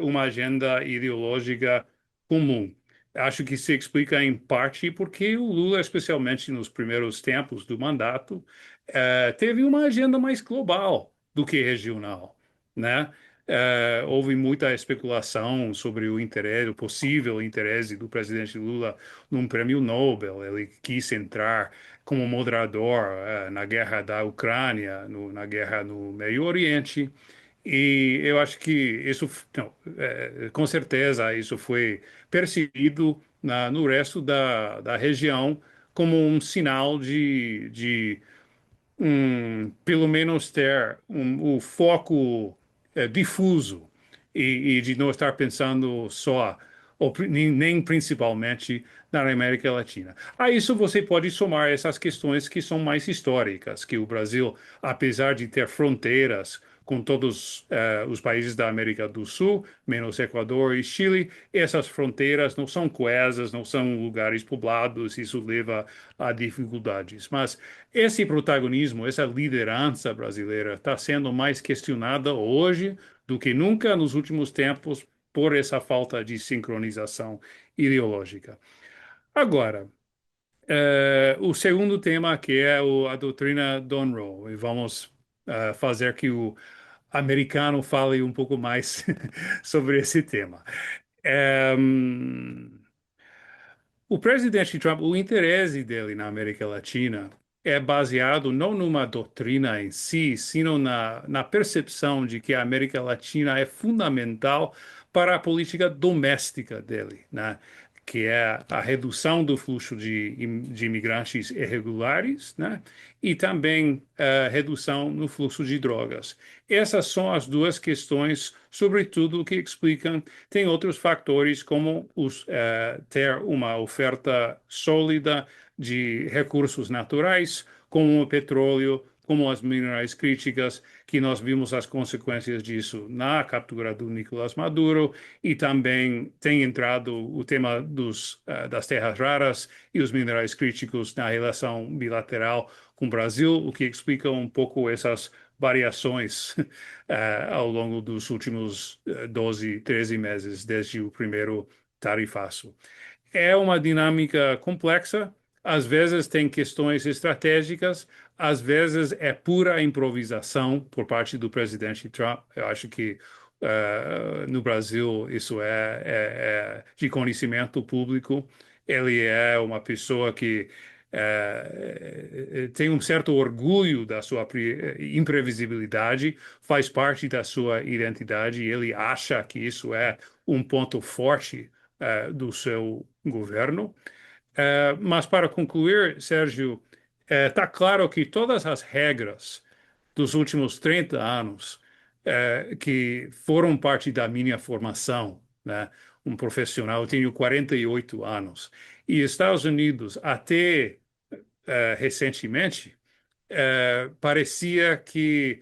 uma agenda ideológica comum. Acho que se explica em parte porque o Lula, especialmente nos primeiros tempos do mandato, teve uma agenda mais global do que regional, né? Houve muita especulação sobre o interesse, o possível interesse do presidente Lula num prêmio Nobel. Ele quis entrar como moderador na guerra da Ucrânia, na guerra no Meio Oriente. E eu acho que isso, não, com certeza, isso foi percebido no resto da região como um sinal de pelo menos ter o foco difuso e de não estar pensando só, ou nem principalmente, na América Latina. A isso você pode somar essas questões que são mais históricas, que o Brasil, apesar de ter fronteiras com todos os países da América do Sul, menos Equador e Chile. Essas fronteiras não são coesas, não são lugares poblados, isso leva a dificuldades. Mas esse protagonismo, essa liderança brasileira está sendo mais questionada hoje do que nunca nos últimos tempos por essa falta de sincronização ideológica. Agora, o segundo tema, que é a doutrina Monroe, e vamos fazer que o americano fale um pouco mais sobre esse tema. O presidente Trump, o interesse dele na América Latina é baseado não numa doutrina em si, sino na percepção de que a América Latina é fundamental para a política doméstica dele, né? Que é a redução do fluxo de imigrantes irregulares, né? E também a redução no fluxo de drogas. Essas são as duas questões, sobretudo, que explicam. Tem outros fatores, como ter uma oferta sólida de recursos naturais, como o petróleo, como as minerais críticas, que nós vimos as consequências disso na captura do Nicolás Maduro, e também tem entrado o tema das terras raras e os minerais críticos na relação bilateral com o Brasil, o que explica um pouco essas variações ao longo dos últimos 12, 13 meses, desde o primeiro tarifaço. É uma dinâmica complexa, às vezes tem questões estratégicas, às vezes é pura improvisação por parte do presidente Trump. Eu acho que no Brasil isso é de conhecimento público. Ele é uma pessoa que tem um certo orgulho da sua imprevisibilidade, faz parte da sua identidade, e ele acha que isso é um ponto forte do seu governo. Mas para concluir, Sérgio, está claro que todas as regras dos últimos 30 anos que foram parte da minha formação, né? Um profissional, eu tenho 48 anos, e Estados Unidos, até recentemente, parecia que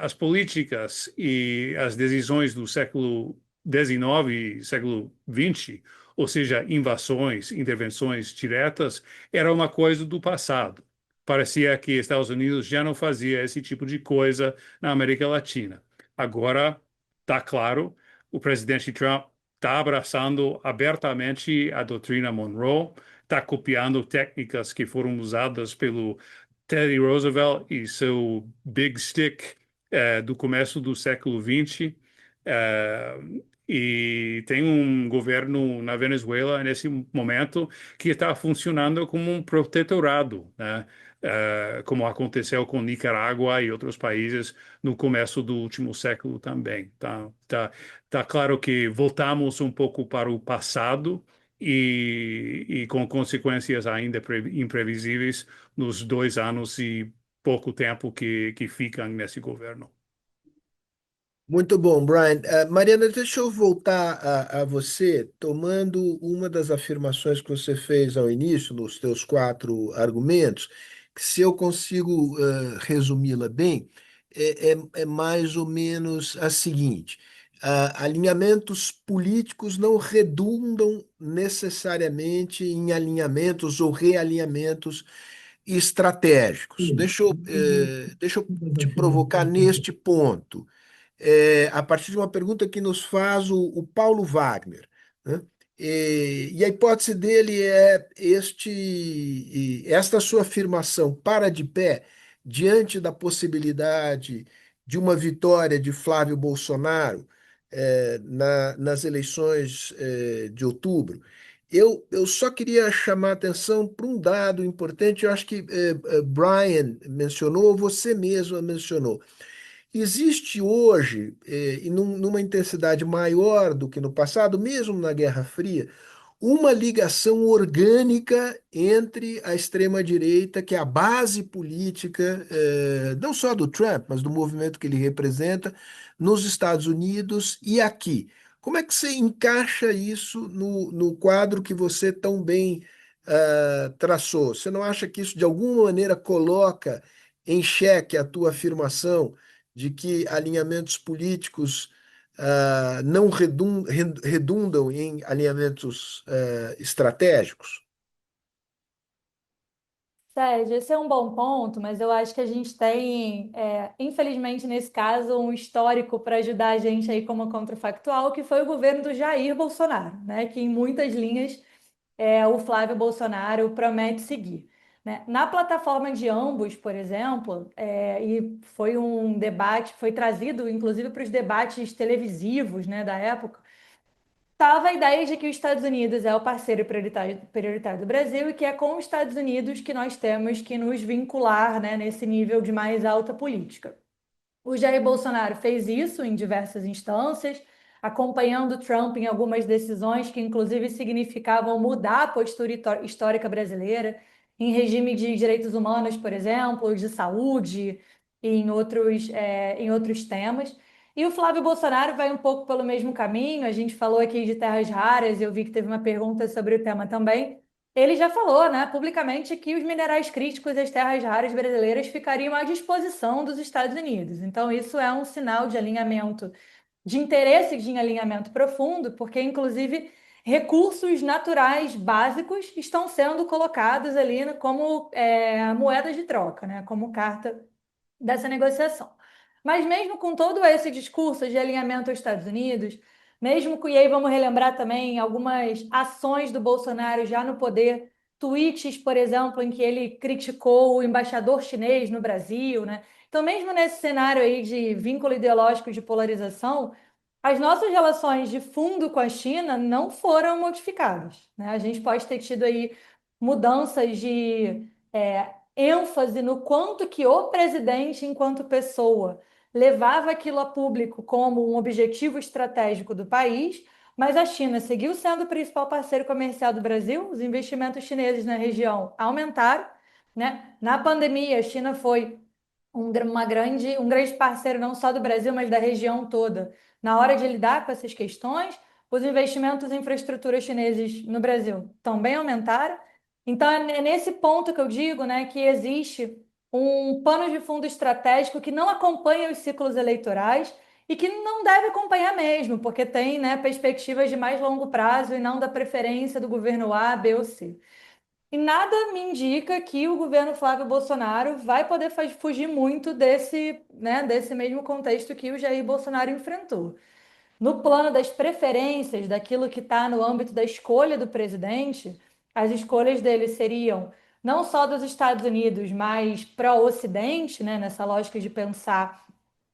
as políticas e as decisões do século XIX e século XX, ou seja, invasões, intervenções diretas, era uma coisa do passado. Parecia que Estados Unidos já não fazia esse tipo de coisa na América Latina. Agora, está claro, o presidente Trump está abraçando abertamente a doutrina Monroe, está copiando técnicas que foram usadas pelo Teddy Roosevelt e seu Big Stick do começo do século XX. E tem um governo na Venezuela, nesse momento, que está funcionando como um protetorado, né? Como aconteceu com Nicarágua e outros países no começo do último século também. Tá claro que voltamos um pouco para o passado e com consequências ainda imprevisíveis nos 2 anos e pouco tempo que ficam nesse governo. Muito bom, Brian. Mariana, deixa eu voltar a você, tomando uma das afirmações que você fez ao início, nos teus 4 argumentos, que se eu consigo resumi-la bem, é mais ou menos a seguinte: alinhamentos políticos não redundam necessariamente em alinhamentos ou realinhamentos estratégicos. Deixa eu te provocar neste ponto, a partir de uma pergunta que nos faz o Paulo Wagner, né? E a hipótese dele é esta sua afirmação para de pé diante da possibilidade de uma vitória de Flávio Bolsonaro nas eleições de outubro. Eu só queria chamar a atenção para um dado importante, eu acho que Brian mencionou, você mesmo mencionou. Existe hoje, e numa intensidade maior do que no passado, mesmo na Guerra Fria, uma ligação orgânica entre a extrema-direita, que é a base política, não só do Trump, mas do movimento que ele representa, nos Estados Unidos e aqui. Como é que você encaixa isso no quadro que você tão bem traçou? Você não acha que isso, de alguma maneira, coloca em xeque a tua afirmação de que alinhamentos políticos não redundam em alinhamentos estratégicos? Sérgio, esse é um bom ponto, mas eu acho que a gente tem, infelizmente, nesse caso, um histórico para ajudar a gente aí como contrafactual, que foi o governo do Jair Bolsonaro, né? Que em muitas linhas o Flávio Bolsonaro promete seguir. Né? Na plataforma de ambos, por exemplo, e foi um debate, foi trazido inclusive para os debates televisivos, né, da época, estava a ideia de que os Estados Unidos é o parceiro prioritário do Brasil e que é com os Estados Unidos que nós temos que nos vincular, né, nesse nível de mais alta política. O Jair Bolsonaro fez isso em diversas instâncias, acompanhando Trump em algumas decisões que, inclusive, significavam mudar a postura histórica brasileira em regime de direitos humanos, por exemplo, de saúde e em outros temas. E o Flávio Bolsonaro vai um pouco pelo mesmo caminho. A gente falou aqui de terras raras, eu vi que teve uma pergunta sobre o tema também. Ele já falou, né, publicamente que os minerais críticos e as terras raras brasileiras ficariam à disposição dos Estados Unidos. Então, isso é um sinal de alinhamento, de interesse de alinhamento profundo, porque, inclusive, recursos naturais básicos estão sendo colocados ali como moeda de troca, né, como carta dessa negociação. Mas mesmo com todo esse discurso de alinhamento aos Estados Unidos, e aí vamos relembrar também algumas ações do Bolsonaro já no poder, tweets, por exemplo, em que ele criticou o embaixador chinês no Brasil, né? Então, mesmo nesse cenário aí de vínculo ideológico de polarização, as nossas relações de fundo com a China não foram modificadas, né? A gente pode ter tido aí mudanças de ênfase no quanto que o presidente, enquanto pessoa, levava aquilo a público como um objetivo estratégico do país, mas a China seguiu sendo o principal parceiro comercial do Brasil, os investimentos chineses na região aumentaram, né? Na pandemia, a China foi um grande parceiro não só do Brasil, mas da região toda. Na hora de lidar com essas questões, os investimentos em infraestrutura chineses no Brasil também aumentaram. Então, é nesse ponto que eu digo, né, que existe um pano de fundo estratégico que não acompanha os ciclos eleitorais e que não deve acompanhar mesmo, porque tem, né, perspectivas de mais longo prazo e não da preferência do governo A, B ou C. E nada me indica que o governo Flávio Bolsonaro vai poder fugir muito desse, né, desse mesmo contexto que o Jair Bolsonaro enfrentou. No plano das preferências, daquilo que está no âmbito da escolha do presidente, as escolhas dele seriam não só dos Estados Unidos, mas pró-Ocidente, né, nessa lógica de pensar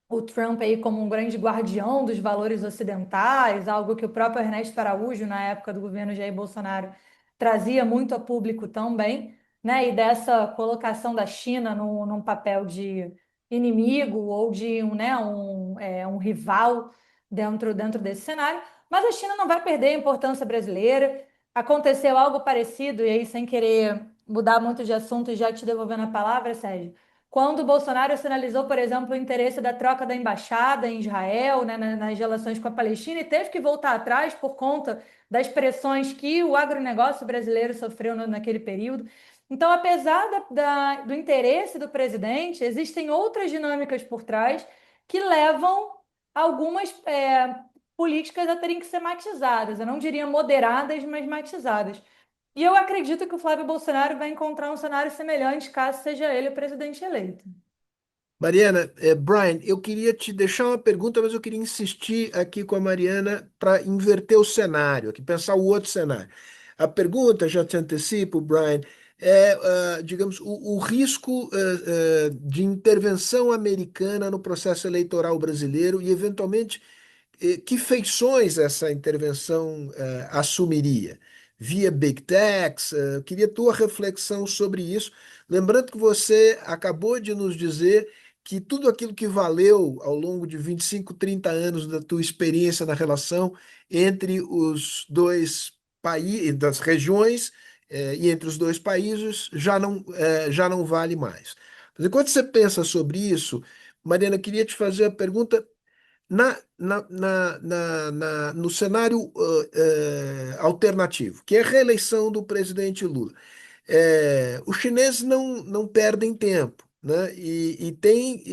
o Trump aí como um grande guardião dos valores ocidentais, algo que o próprio Ernesto Araújo, na época do governo Jair Bolsonaro, trazia muito a público também, né? E dessa colocação da China num papel de inimigo ou de um rival dentro desse cenário. Mas a China não vai perder a importância brasileira. Aconteceu algo parecido, e aí, sem querer mudar muito de assunto, e já te devolvendo a palavra, Sérgio, quando o Bolsonaro sinalizou, por exemplo, o interesse da troca da embaixada em Israel, né, nas relações com a Palestina, e teve que voltar atrás por conta das pressões que o agronegócio brasileiro sofreu naquele período. Então, apesar do interesse do presidente, existem outras dinâmicas por trás que levam algumas políticas a terem que ser matizadas. Eu não diria moderadas, mas matizadas. E eu acredito que o Flávio Bolsonaro vai encontrar um cenário semelhante caso seja ele o presidente eleito. Mariana, Brian, eu queria te deixar uma pergunta, mas eu queria insistir aqui com a Mariana para inverter o cenário, aqui pensar o outro cenário. A pergunta, já te antecipo, Brian, digamos, o risco de intervenção americana no processo eleitoral brasileiro e, eventualmente, que feições essa intervenção assumiria? Via Big Techs? Eu queria tua reflexão sobre isso. Lembrando que você acabou de nos dizer que tudo aquilo que valeu ao longo de 25, 30 anos da tua experiência na relação entre os dois países, das regiões, e entre os dois países, já não vale mais. Mas enquanto você pensa sobre isso, Mariana, eu queria te fazer a pergunta no cenário alternativo, que é a reeleição do presidente Lula. Os chineses não perdem tempo, né? E tem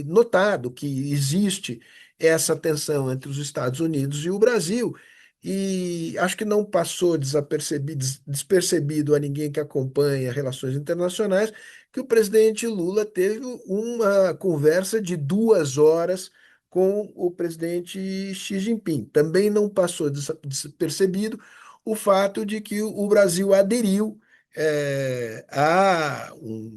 notado que existe essa tensão entre os Estados Unidos e o Brasil. E acho que não passou despercebido a ninguém que acompanha relações internacionais que o presidente Lula teve uma conversa de 2 horas com o presidente Xi Jinping. Também não passou despercebido o fato de que o Brasil aderiu a um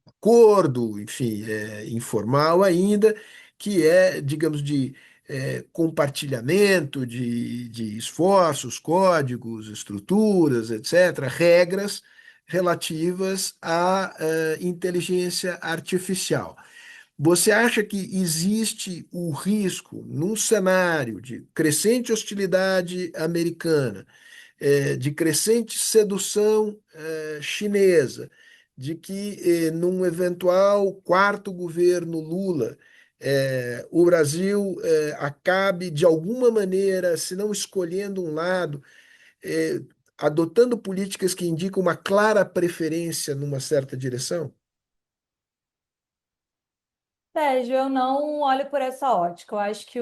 acordo, enfim, informal ainda, que é, digamos, de compartilhamento de esforços, códigos, estruturas, etc., regras relativas à inteligência artificial. Você acha que existe o risco, num cenário de crescente hostilidade americana, de crescente sedução chinesa, de que num eventual quarto governo Lula, o Brasil acabe de alguma maneira, se não escolhendo um lado, eh, adotando políticas que indicam uma clara preferência numa certa direção? Sérgio, eu não olho por essa ótica. Eu acho que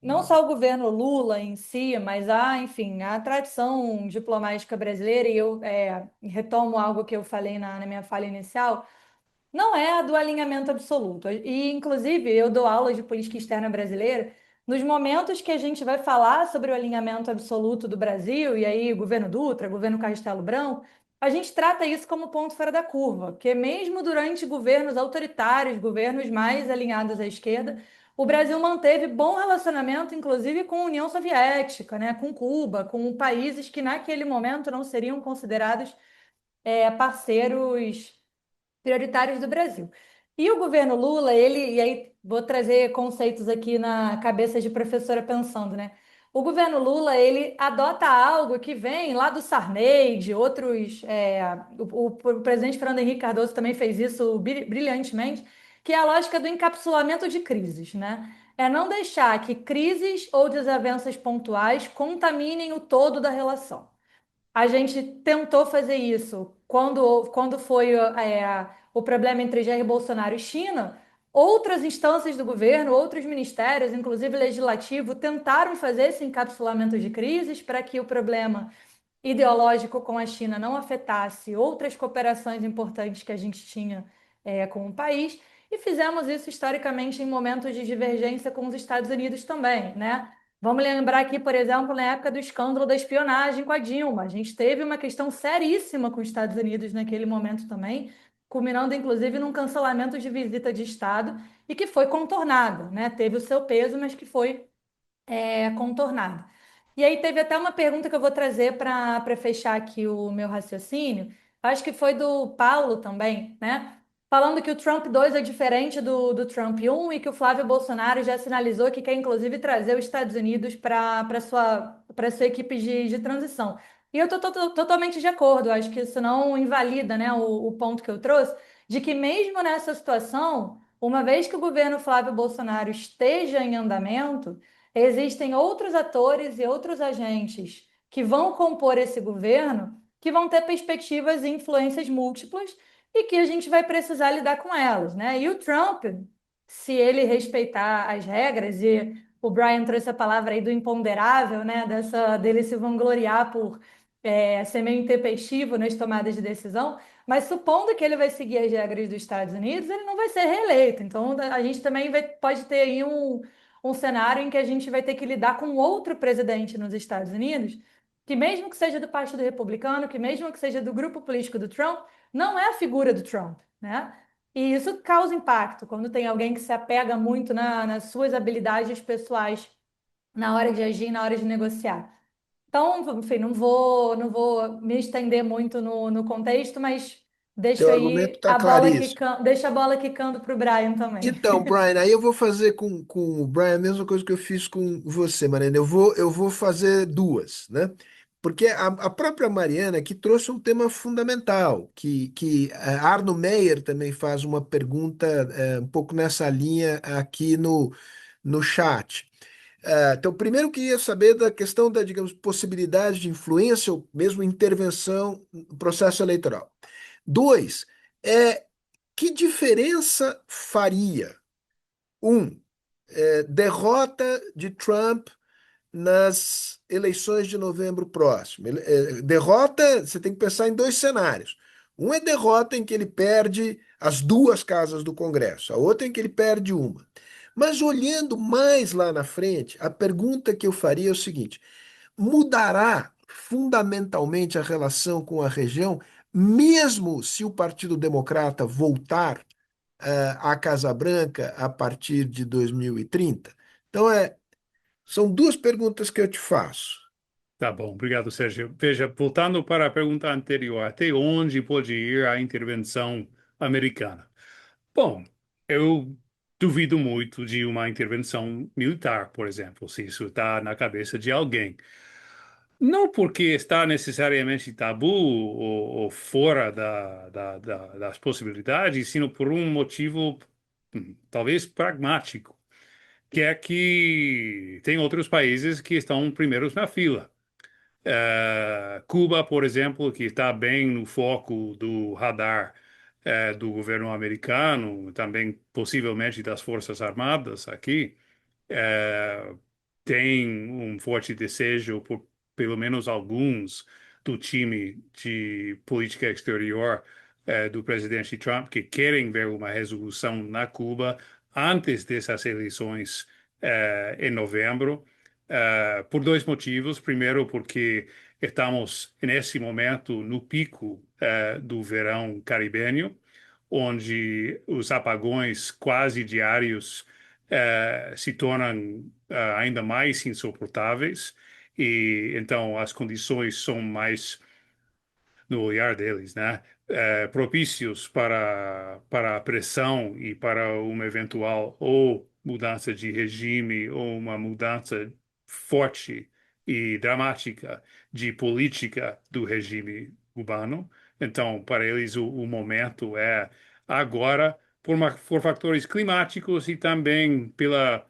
não só o governo Lula em si, mas enfim, a tradição diplomática brasileira, e eu retomo algo que eu falei na minha fala inicial, não é a do alinhamento absoluto. E, inclusive, eu dou aula de política externa brasileira. Nos momentos que a gente vai falar sobre o alinhamento absoluto do Brasil, e aí governo Dutra, governo Castelo Branco, a gente trata isso como ponto fora da curva, porque mesmo durante governos autoritários, governos mais alinhados à esquerda, o Brasil manteve bom relacionamento, inclusive com a União Soviética, né, com Cuba, com países que naquele momento não seriam considerados parceiros prioritários do Brasil. E o governo Lula, e aí vou trazer conceitos aqui na cabeça de professora pensando, né? O governo Lula, ele adota algo que vem lá do Sarney, de outros. O presidente Fernando Henrique Cardoso também fez isso brilhantemente, que é a lógica do encapsulamento de crises, né? É não deixar que crises ou desavenças pontuais contaminem o todo da relação. A gente tentou fazer isso quando foi o problema entre Jair Bolsonaro e China. Outras instâncias do governo, outros ministérios, inclusive legislativo, tentaram fazer esse encapsulamento de crises para que o problema ideológico com a China não afetasse outras cooperações importantes que a gente tinha com o país. E fizemos isso historicamente em momentos de divergência com os Estados Unidos também, né? Vamos lembrar aqui, por exemplo, na época do escândalo da espionagem com a Dilma. A gente teve uma questão seríssima com os Estados Unidos naquele momento também, culminando inclusive num cancelamento de visita de Estado e que foi contornado, né? Teve o seu peso, mas que foi contornado. E aí teve até uma pergunta que eu vou trazer para fechar aqui o meu raciocínio. Acho que foi do Paulo também, né? Falando que o Trump 2 é diferente do Trump 1 e que o Flávio Bolsonaro já sinalizou que quer, inclusive, trazer os Estados Unidos para sua equipe de transição. E eu estou totalmente de acordo, acho que isso não invalida, né, o ponto que eu trouxe, de que mesmo nessa situação, uma vez que o governo Flávio Bolsonaro esteja em andamento, existem outros atores e outros agentes que vão compor esse governo que vão ter perspectivas e influências múltiplas e que a gente vai precisar lidar com elas, né? E o Trump, se ele respeitar as regras, e o Brian trouxe a palavra aí do imponderável, né? Dele se vangloriar por ser meio intempestivo nas tomadas de decisão, mas supondo que ele vai seguir as regras dos Estados Unidos, ele não vai ser reeleito. Então, a gente também pode ter aí um cenário em que a gente vai ter que lidar com outro presidente nos Estados Unidos, que mesmo que seja do Partido Republicano, que mesmo que seja do grupo político do Trump, não é a figura do Trump, né? E isso causa impacto quando tem alguém que se apega muito nas suas habilidades pessoais na hora de agir, na hora de negociar. Então, enfim, não vou me estender muito no contexto, mas deixo Teu argumento aí está claríssimo. deixa a bola quicando para o Brian também. Então, Brian, aí eu vou fazer com o Brian a mesma coisa que eu fiz com você, Mariana. Eu vou fazer duas, né? Porque a própria Mariana que trouxe um tema fundamental, que Arno Meyer também faz uma pergunta um pouco nessa linha aqui no chat. Então, primeiro eu queria saber da questão da, digamos, possibilidade de influência ou mesmo intervenção no processo eleitoral. Dois, é que diferença faria? Um, derrota de Trump nas eleições de novembro próximo. Derrota, você tem que pensar em dois cenários. Um é derrota em que ele perde as duas casas do Congresso, a outra em que ele perde uma. Mas olhando mais lá na frente, a pergunta que eu faria é o seguinte: mudará fundamentalmente a relação com a região, mesmo se o Partido Democrata voltar à Casa Branca a partir de 2030? Então, são duas perguntas que eu te faço. Tá bom, obrigado, Sérgio. Veja, voltando para a pergunta anterior, até onde pode ir a intervenção americana? Bom, eu duvido muito de uma intervenção militar, por exemplo, se isso está na cabeça de alguém. Não porque está necessariamente tabu ou fora das possibilidades, sino por um motivo talvez pragmático, que é que tem outros países que estão primeiros na fila. Cuba, por exemplo, que está bem no foco do radar do governo americano, também possivelmente das Forças Armadas aqui, eh, tem um forte desejo por pelo menos alguns do time de política exterior do presidente Trump que querem ver uma resolução na Cuba antes dessas eleições em novembro, por dois motivos. Primeiro, porque estamos nesse momento no pico do verão caribenho, onde os apagões quase diários se tornam ainda mais insuportáveis e então as condições são mais no olhar deles, né? Propícios para a pressão e para uma eventual ou mudança de regime ou uma mudança forte e dramática de política do regime cubano. Então, para eles, o momento é agora, por fatores climáticos e também pela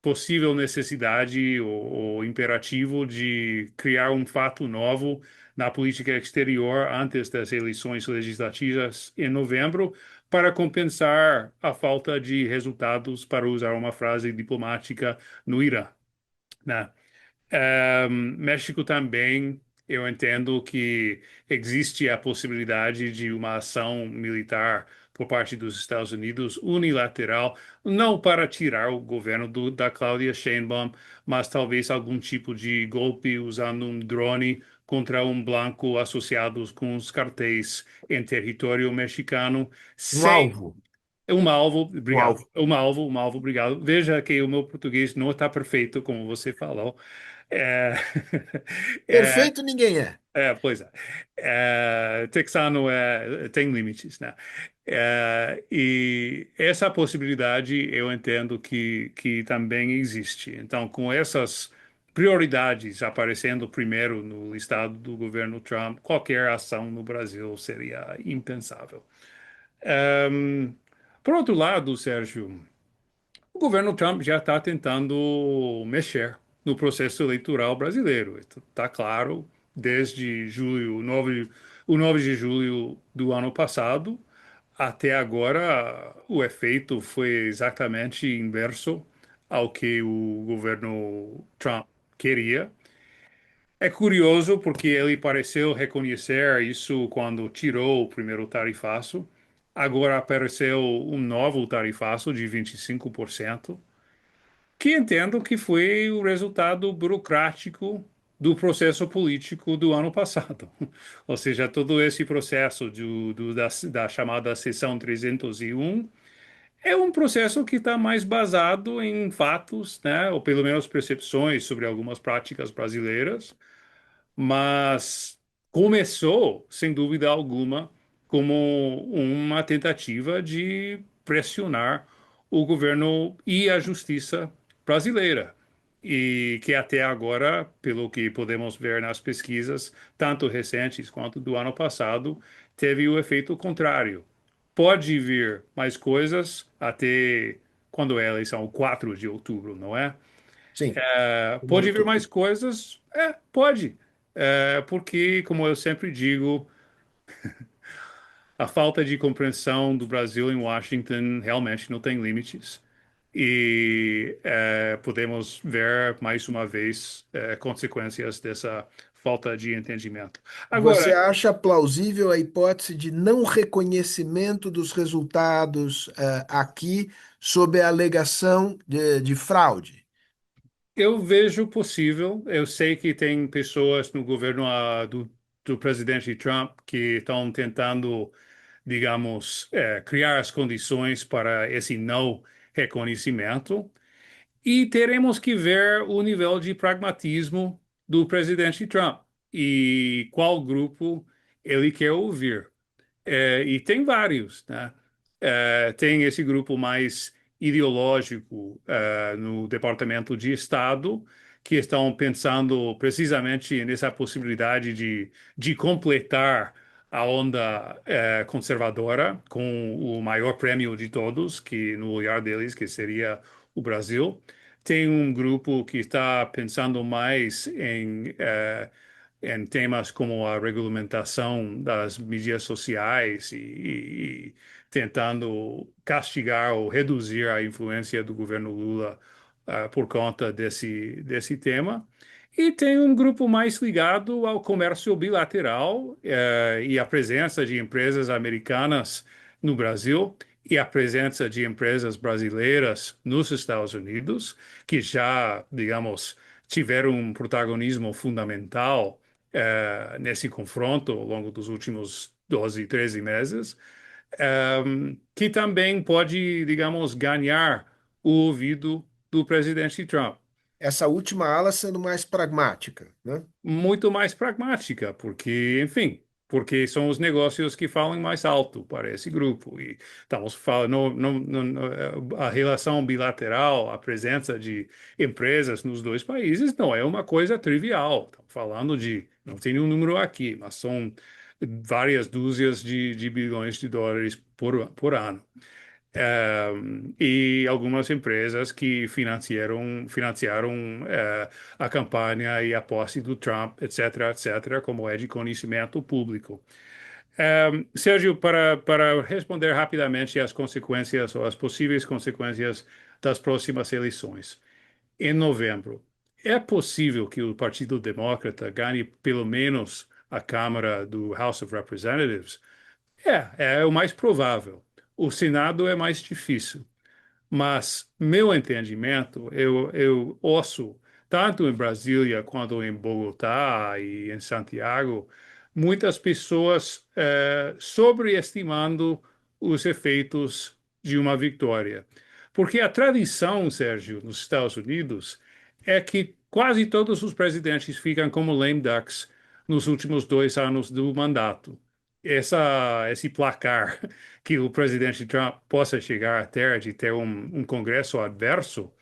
possível necessidade ou imperativo de criar um fato novo na política exterior antes das eleições legislativas em novembro, para compensar a falta de resultados, para usar uma frase diplomática, no Irã, né? México também, eu entendo que existe a possibilidade de uma ação militar por parte dos Estados Unidos unilateral, não para tirar o governo da Claudia Sheinbaum, mas talvez algum tipo de golpe usando um drone contra um branco associados com os cartéis em território mexicano, Um sem alvo, um alvo, um obrigado. alvo. Um alvo, obrigado. Veja que o meu português não está perfeito, como você falou. É, é, Perfeito ninguém é. pois é. Texano tem limites, né? E essa possibilidade eu entendo que também existe. Então, com essas prioridades aparecendo primeiro no listado do governo Trump, qualquer ação no Brasil seria impensável. Ehm, por outro lado, Sérgio, o governo Trump já está tentando mexer no processo eleitoral brasileiro. Está claro, desde o 9 de julho do ano passado, até agora, o efeito foi exatamente inverso ao que o governo Trump queria. É curioso porque ele pareceu reconhecer isso quando tirou o primeiro tarifaço. Agora apareceu um novo tarifaço de 25%, que entendo que foi o resultado burocrático do processo político do ano passado. Ou seja, todo esse processo da chamada Seção 301 é um processo que está mais basado em fatos, né, ou pelo menos percepções sobre algumas práticas brasileiras, mas começou, sem dúvida alguma, como uma tentativa de pressionar o governo e a justiça brasileira. E que até agora, pelo que podemos ver nas pesquisas, tanto recentes quanto do ano passado, teve o efeito contrário. Pode vir mais coisas até quando é a eleição, o 4 de outubro, não é? Sim, Pode primeiro vir turno. mais coisas? Pode. Porque, como eu sempre digo, a falta de compreensão do Brasil em Washington realmente não tem limites. E podemos ver mais uma vez consequências dessa falta de entendimento. Você Agora, acha plausível a hipótese de não reconhecimento dos resultados aqui sob a alegação de fraude? eu vejo possível. Eu sei que tem pessoas no governo do presidente Trump que estão tentando, digamos, criar as condições para esse não reconhecimento. E teremos que ver o nível de pragmatismo do presidente Trump e qual grupo ele quer ouvir. E tem vários, né? Tem esse grupo mais ideológico no Departamento de Estado, que estão pensando precisamente nessa possibilidade de completar a onda conservadora com o maior prêmio de todos, que no olhar deles, que seria o Brasil. Tem um grupo que está pensando mais em temas como a regulamentação das mídias sociais e tentando castigar ou reduzir a influência do governo Lula por conta desse tema. E tem um grupo mais ligado ao comércio bilateral e à presença de empresas americanas no Brasil e a presença de empresas brasileiras nos Estados Unidos, que já, digamos, tiveram um protagonismo fundamental nesse confronto ao longo dos últimos 12, 13 meses, que também pode, digamos, ganhar o ouvido do presidente Trump. Essa última ala sendo mais pragmática, né? Muito mais pragmática, porque, enfim, porque são os negócios que falam mais alto para esse grupo. E estamos falando, a relação bilateral, a presença de empresas nos dois países não é uma coisa trivial. Estamos falando de, não tem um número aqui, mas são várias dúzias de bilhões de dólares por ano. E algumas empresas que financiaram a campanha e a posse do Trump, etc., etc., como é de conhecimento público. Sérgio, para responder rapidamente às consequências ou às possíveis consequências das próximas eleições, em novembro, é possível que o Partido Democrata ganhe pelo menos a Câmara do House of Representatives? É o mais provável. O Senado é mais difícil. Mas, meu entendimento, eu ouço, tanto em Brasília quanto em Bogotá e em Santiago, muitas pessoas sobreestimando os efeitos de uma vitória. Porque a tradição, Sérgio, nos Estados Unidos, é que quase todos os presidentes ficam como lame ducks nos últimos 2 anos do mandato. Esse placar que o presidente Trump possa chegar até de ter um Congresso adverso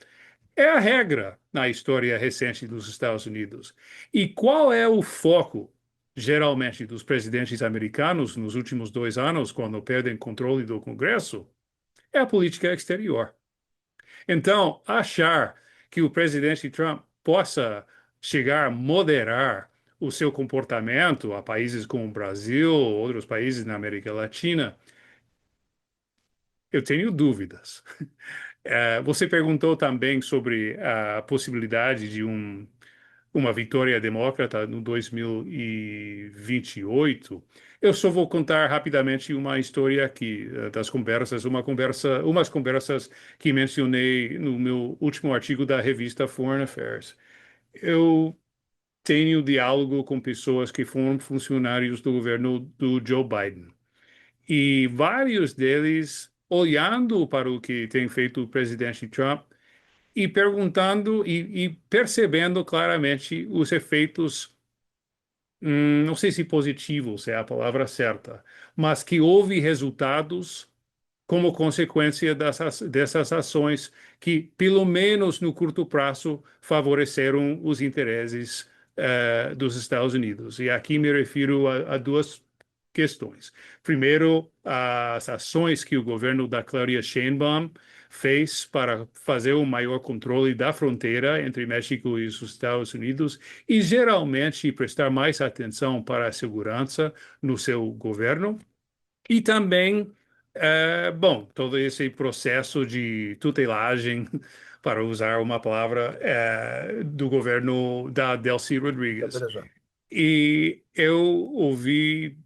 é a regra na história recente dos Estados Unidos. E qual é o foco, geralmente, dos presidentes americanos nos últimos 2 anos, quando perdem controle do Congresso? É a política exterior. Então, achar que o presidente Trump possa chegar a moderar o seu comportamento a países como o Brasil, ou outros países na América Latina, eu tenho dúvidas. Você perguntou também sobre a possibilidade de uma vitória democrata no 2028. Eu só vou contar rapidamente uma história aqui das conversas, umas conversas que mencionei no meu último artigo da revista Foreign Affairs. Eu tenho diálogo com pessoas que foram funcionários do governo do Joe Biden. E vários deles olhando para o que tem feito o presidente Trump e perguntando e percebendo claramente os efeitos, não sei se positivos é a palavra certa, mas que houve resultados como consequência dessas ações que, pelo menos no curto prazo, favoreceram os interesses dos Estados Unidos. E aqui me refiro a duas questões. Primeiro, as ações que o governo da Claudia Sheinbaum fez para fazer um maior controle da fronteira entre México e os Estados Unidos e, geralmente, prestar mais atenção para a segurança no seu governo. E também, bom, todo esse processo de tutelagem, para usar uma palavra, do governo da Delcy Da Rodrigues. Venezuela. E eu ouvi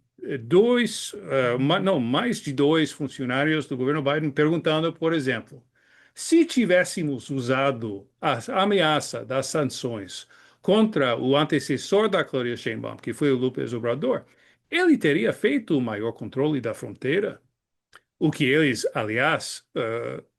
não, mais de dois funcionários do governo Biden perguntando, por exemplo, se tivéssemos usado a ameaça das sanções contra o antecessor da Claudia Sheinbaum, que foi o López Obrador, ele teria feito o maior controle da fronteira? O que eles, aliás,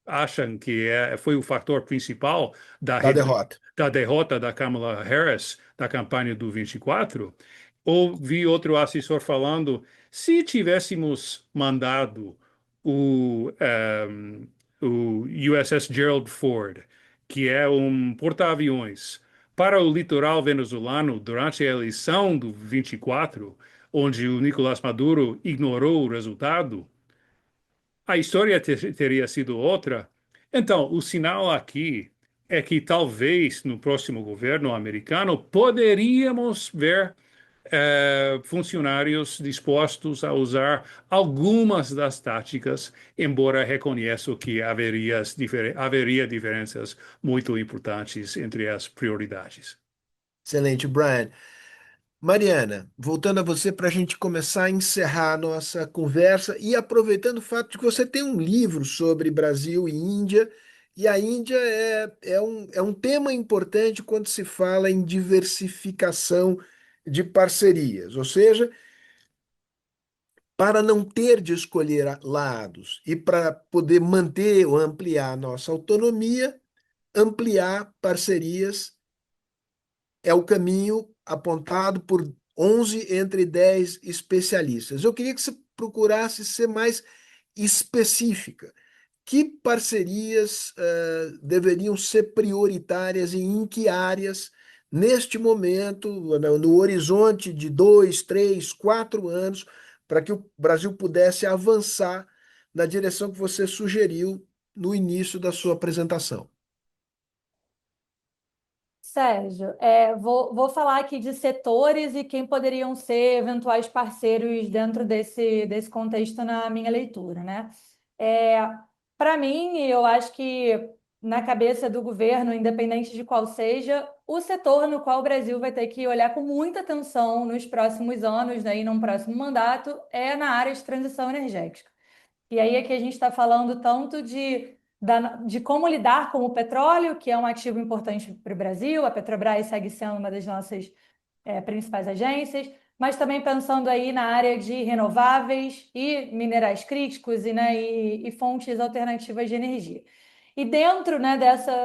acham que foi o fator principal Da derrota. da derrota da Kamala Harris na campanha do 24. Ouvi outro assessor falando, se tivéssemos mandado o, o USS Gerald Ford, que é um porta-aviões, para o litoral venezuelano durante a eleição do 24, onde o Nicolás Maduro ignorou o resultado, a história teria sido outra. Então, o sinal aqui é que talvez no próximo governo americano poderíamos ver funcionários dispostos a usar algumas das táticas, embora reconheço que haveria diferenças muito importantes entre as prioridades. Excelente, Brian. Mariana, voltando a você para a gente começar a encerrar a nossa conversa e aproveitando o fato de que você tem um livro sobre Brasil e Índia, e a Índia é um tema importante quando se fala em diversificação de parcerias, ou seja, para não ter de escolher lados e para poder manter ou ampliar a nossa autonomia, ampliar parcerias é o caminho apontado por 11 entre 10 especialistas. Eu queria que você procurasse ser mais específica. Que parcerias deveriam ser prioritárias e em que áreas, neste momento, no horizonte de 2, 3, 4 anos, para que o Brasil pudesse avançar na direção que você sugeriu no início da sua apresentação? Sérgio, vou falar aqui de setores e quem poderiam ser eventuais parceiros dentro desse contexto na minha leitura, né? É, Para mim, eu acho que na cabeça do governo, independente de qual seja, o setor no qual o Brasil vai ter que olhar com muita atenção nos próximos anos, né, e num próximo mandato, é na área de transição energética. E aí é que a gente está falando tanto de como lidar com o petróleo, que é um ativo importante para o Brasil, a Petrobras segue sendo uma das nossas principais agências, mas também pensando aí na área de renováveis e minerais críticos e fontes alternativas de energia. E dentro, né,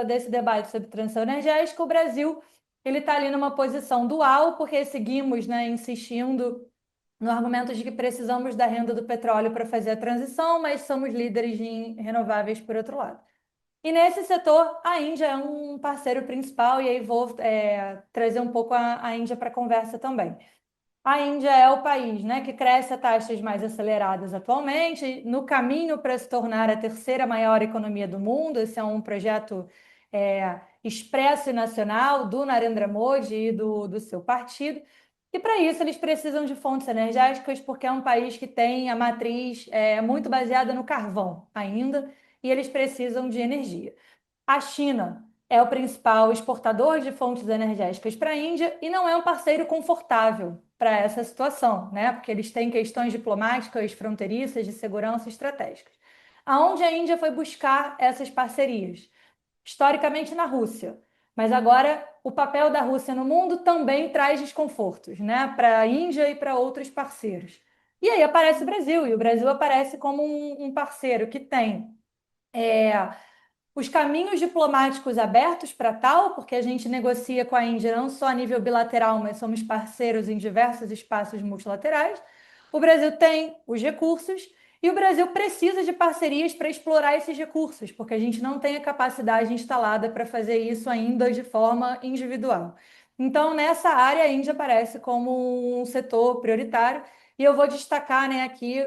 desse debate sobre transição energética, o Brasil ele está ali numa posição dual, porque seguimos, né, insistindo no argumento de que precisamos da renda do petróleo para fazer a transição, mas somos líderes em renováveis por outro lado. E nesse setor, a Índia é um parceiro principal, e aí vou trazer um pouco a Índia para a conversa também. A Índia é o país, né, que cresce a taxas mais aceleradas atualmente, no caminho para se tornar a terceira maior economia do mundo. Esse é um projeto expresso e nacional do Narendra Modi e do seu partido. E para isso eles precisam de fontes energéticas, porque é um país que tem a matriz muito baseada no carvão ainda, e eles precisam de energia. A China é o principal exportador de fontes energéticas para a Índia e não é um parceiro confortável para essa situação, né? Porque eles têm questões diplomáticas, fronteiriças, de segurança estratégicas. Aonde a Índia foi buscar essas parcerias? Historicamente na Rússia, mas agora o papel da Rússia no mundo também traz desconfortos, né? Para a Índia e para outros parceiros. E aí aparece o Brasil, e o Brasil aparece como um parceiro que tem é, os caminhos diplomáticos abertos para tal, porque a gente negocia com a Índia não só a nível bilateral, mas somos parceiros em diversos espaços multilaterais. O Brasil tem os recursos e o Brasil precisa de parcerias para explorar esses recursos, porque a gente não tem a capacidade instalada para fazer isso ainda de forma individual. Então, nessa área, a Índia aparece como um setor prioritário, e eu vou destacar, né, aqui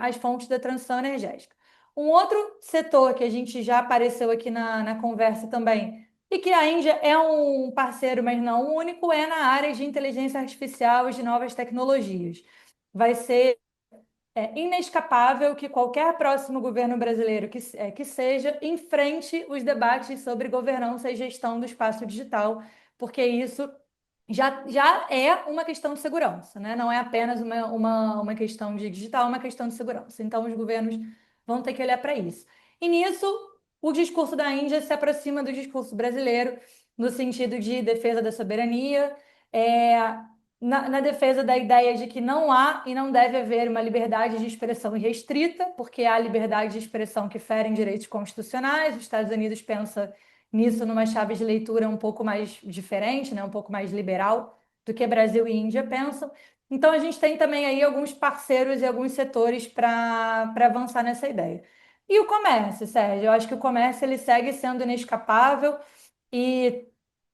as fontes da transição energética. Um outro setor que a gente já apareceu aqui na conversa também, e que a Índia é um parceiro, mas não o único, é na área de inteligência artificial e de novas tecnologias. Vai ser é inescapável que qualquer próximo governo brasileiro que seja enfrente os debates sobre governança e gestão do espaço digital, porque isso já é uma questão de segurança, né? Não é apenas uma questão de digital, é uma questão de segurança. Então, os governos vão ter que olhar para isso. E nisso, o discurso da Índia se aproxima do discurso brasileiro, no sentido de defesa da soberania, é, na defesa da ideia de que não há e não deve haver uma liberdade de expressão irrestrita, porque há liberdade de expressão que ferem direitos constitucionais. Os Estados Unidos pensa nisso numa chave de leitura um pouco mais diferente, né, um pouco mais liberal do que Brasil e Índia pensam. Então, a gente tem também aí alguns parceiros e alguns setores para avançar nessa ideia. E o comércio, Sérgio? Eu acho que o comércio ele segue sendo inescapável e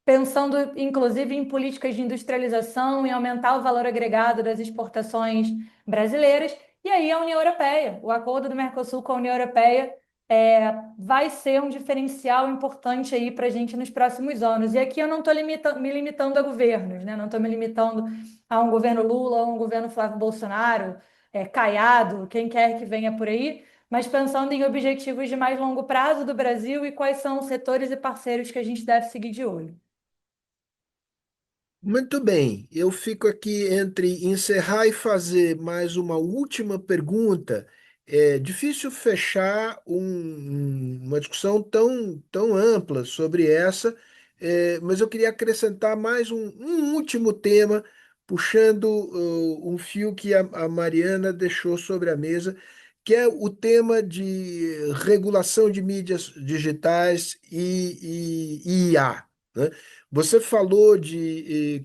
pensando, inclusive, em políticas de industrialização e aumentar o valor agregado das exportações brasileiras. E aí a União Europeia, o acordo do Mercosul com a União Europeia vai ser um diferencial importante aí para a gente nos próximos anos. E aqui eu não estou me limitando a governos, né? Não estou me limitando a um governo Lula, a um governo Flávio Bolsonaro, Caiado, quem quer que venha por aí, mas pensando em objetivos de mais longo prazo do Brasil e quais são os setores e parceiros que a gente deve seguir de olho. Muito bem, eu fico aqui entre encerrar e fazer mais uma última pergunta. É difícil fechar uma discussão tão ampla sobre essa, mas eu queria acrescentar mais um último tema, puxando um fio que a Mariana deixou sobre a mesa, que é o tema de regulação de mídias digitais e IA, né? Você falou de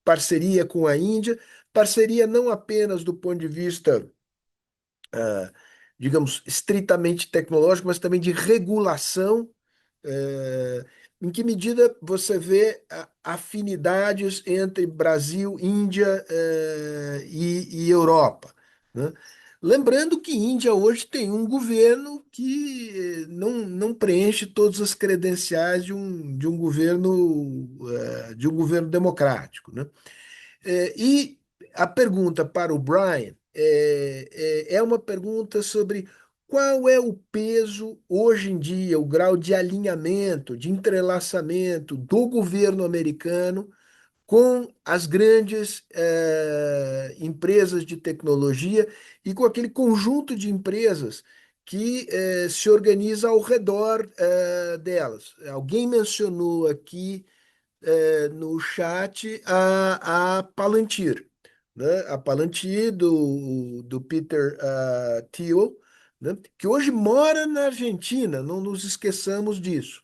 parceria com a Índia, parceria não apenas do ponto de vista, digamos, estritamente tecnológico, mas também de regulação. Em que medida você vê afinidades entre Brasil, Índia, e Europa, né? Lembrando que Índia hoje tem um governo que não preenche todas as credenciais de um governo democrático, né? E a pergunta para o Brian é uma pergunta sobre qual é o peso hoje em dia, o grau de alinhamento, de entrelaçamento do governo americano com as grandes empresas de tecnologia e com aquele conjunto de empresas que se organiza ao redor delas. Alguém mencionou aqui no chat a Palantir, né? A Palantir do Peter Thiel, né? Que hoje mora na Argentina, não nos esqueçamos disso,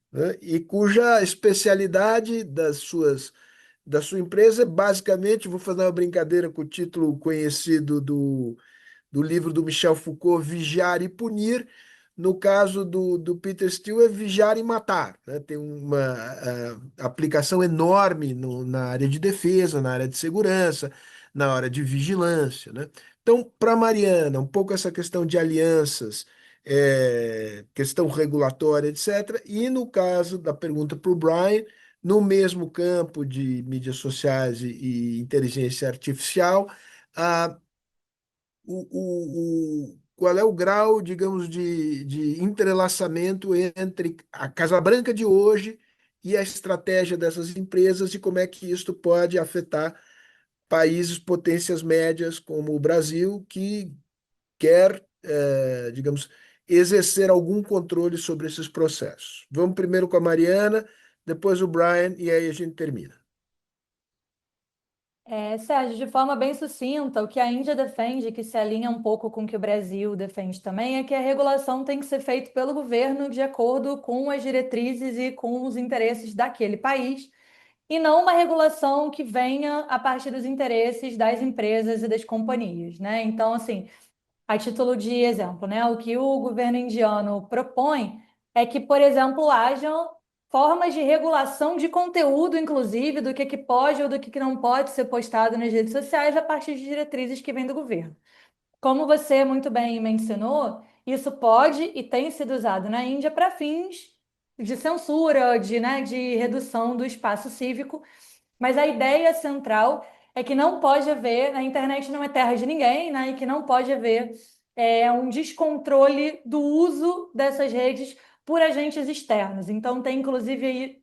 né? E cuja especialidade da sua empresa é basicamente, vou fazer uma brincadeira com o título conhecido do livro do Michel Foucault, Vigiar e Punir. No caso do Peter Steele, é vigiar e matar, né? Tem uma aplicação enorme na área de defesa, na área de segurança, na área de vigilância, né? Então, para Mariana, um pouco essa questão de alianças, questão regulatória, etc. E no caso da pergunta para o Brian, no mesmo campo de mídias sociais e inteligência artificial, a qual é o grau, digamos, de entrelaçamento entre a Casa Branca de hoje e a estratégia dessas empresas e como é que isso pode afetar países, potências médias como o Brasil, que quer, digamos, exercer algum controle sobre esses processos. Vamos primeiro com a Mariana, depois o Brian e aí a gente termina. Sérgio, de forma bem sucinta, o que a Índia defende, que se alinha um pouco com o que o Brasil defende também, é que a regulação tem que ser feita pelo governo de acordo com as diretrizes e com os interesses daquele país, e não uma regulação que venha a partir dos interesses das empresas e das companhias, né? Então, assim, a título de exemplo, né, o que o governo indiano propõe é que, por exemplo, hajam formas de regulação de conteúdo, inclusive, do que pode ou do que não pode ser postado nas redes sociais a partir de diretrizes que vêm do governo. Como você muito bem mencionou, isso pode e tem sido usado na Índia para fins de censura, de redução do espaço cívico, mas a ideia central é que não pode haver, a internet não é terra de ninguém, né? E que não pode haver um descontrole do uso dessas redes por agentes externos. Então, tem inclusive aí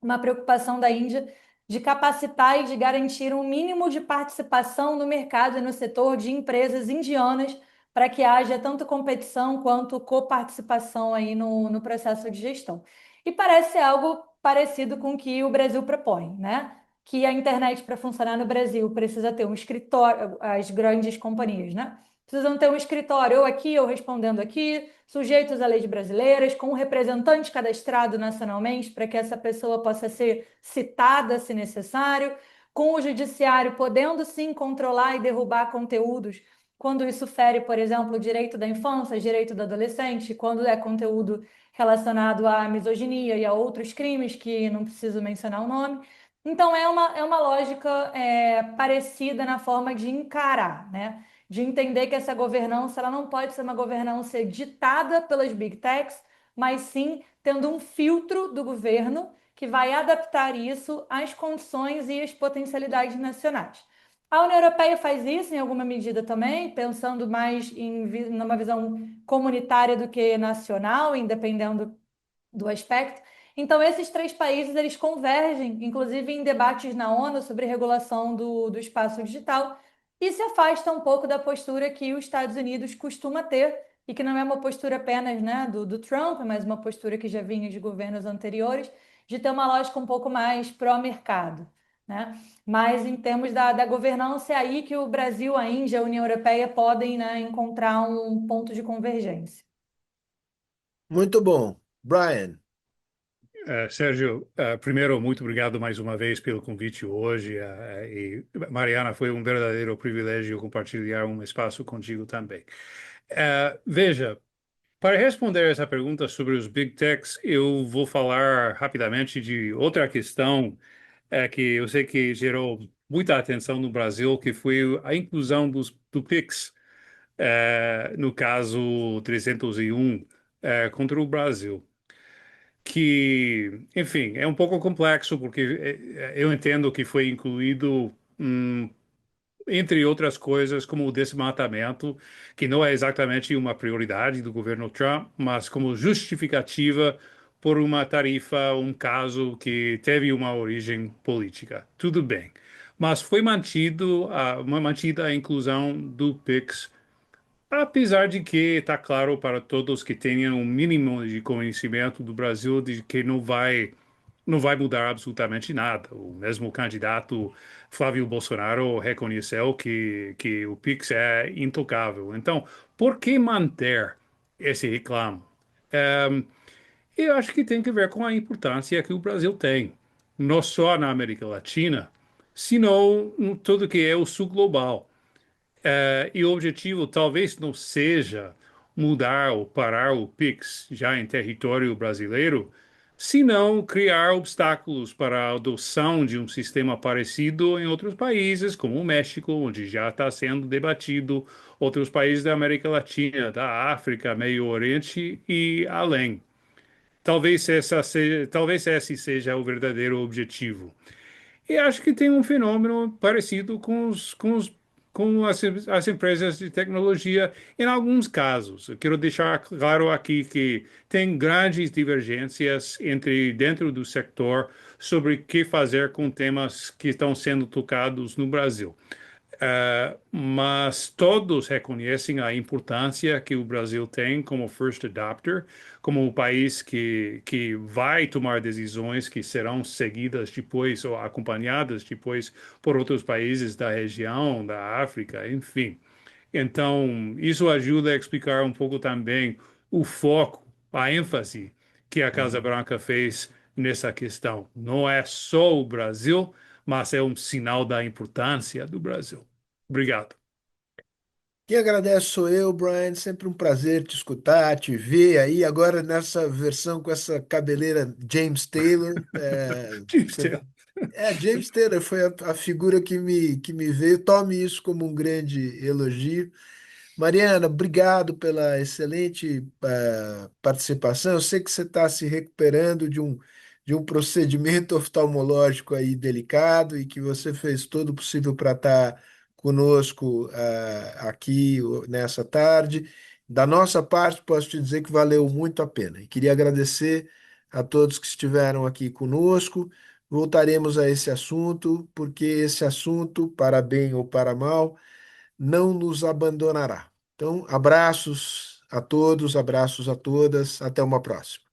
uma preocupação da Índia de capacitar e de garantir um mínimo de participação no mercado e no setor de empresas indianas para que haja tanto competição quanto coparticipação aí no processo de gestão. E parece algo parecido com o que o Brasil propõe, né? Que a internet, para funcionar no Brasil, precisa ter um escritório, as grandes companhias, né? Precisam ter um escritório ou aqui ou respondendo aqui, sujeitos a leis brasileiras, com um representante cadastrado nacionalmente para que essa pessoa possa ser citada se necessário, com o judiciário podendo sim controlar e derrubar conteúdos quando isso fere, por exemplo, o direito da infância, direito do adolescente, quando é conteúdo relacionado à misoginia e a outros crimes que não preciso mencionar o nome. Então, é uma lógica parecida na forma de encarar, né? De entender que essa governança ela não pode ser uma governança ditada pelas big techs, mas sim tendo um filtro do governo que vai adaptar isso às condições e às potencialidades nacionais. A União Europeia faz isso em alguma medida também, pensando mais numa visão comunitária do que nacional, independendo do aspecto. Então, esses três países eles convergem, inclusive em debates na ONU sobre regulação do espaço digital, e se afastam um pouco da postura que os Estados Unidos costuma ter, e que não é uma postura apenas, né, do Trump, mas uma postura que já vinha de governos anteriores, de ter uma lógica um pouco mais pró-mercado, né? Mas em termos da governança, é aí que o Brasil, a Índia, a União Europeia podem, né, encontrar um ponto de convergência. Muito bom. Brian, Sérgio, primeiro, muito obrigado mais uma vez pelo convite hoje. E Mariana, foi um verdadeiro privilégio compartilhar um espaço contigo também. Veja, para responder essa pergunta sobre os Big Techs, eu vou falar rapidamente de outra questão que eu sei que gerou muita atenção no Brasil, que foi a inclusão do PIX, no caso 301, contra o Brasil. Que, enfim, é um pouco complexo, porque eu entendo que foi incluído, entre outras coisas, como o desmatamento, que não é exatamente uma prioridade do governo Trump, mas como justificativa por uma tarifa, um caso que teve uma origem política. Tudo bem. Mas foi mantida a inclusão do PIX, apesar de que está claro para todos que tenham um mínimo de conhecimento do Brasil de que não vai mudar absolutamente nada. O mesmo candidato Flávio Bolsonaro reconheceu que o Pix é intocável. Então, por que manter esse reclamo? Eu acho que tem que ver com a importância que o Brasil tem, não só na América Latina, senão em tudo que é o sul global. E o objetivo talvez não seja mudar ou parar o PIX já em território brasileiro, senão criar obstáculos para a adoção de um sistema parecido em outros países, como o México, onde já está sendo debatido, outros países da América Latina, da África, Meio Oriente e além. Talvez esse seja o verdadeiro objetivo. E acho que tem um fenômeno parecido com as empresas de tecnologia em alguns casos. Eu quero deixar claro aqui que tem grandes divergências dentro do setor sobre o que fazer com temas que estão sendo tocados no Brasil. Mas todos reconhecem a importância que o Brasil tem como first adopter, como um país que vai tomar decisões que serão seguidas depois ou acompanhadas depois por outros países da região, da África, enfim. Então, isso ajuda a explicar um pouco também o foco, a ênfase que a Casa Branca fez nessa questão. Não é só o Brasil, mas é um sinal da importância do Brasil. Obrigado. quem agradece sou eu, Brian. Sempre um prazer te escutar, te ver aí. Agora nessa versão com essa cabeleira James Taylor. James Taylor foi a figura que me veio. Tome isso como um grande elogio. Mariana, obrigado pela excelente participação. Eu sei que você está se recuperando de um procedimento oftalmológico aí delicado e que você fez todo o possível para estar conosco aqui nessa tarde. Da nossa parte, posso te dizer que valeu muito a pena. E queria agradecer a todos que estiveram aqui conosco. Voltaremos a esse assunto, porque esse assunto, para bem ou para mal, não nos abandonará. Então, abraços a todos, abraços a todas, até uma próxima.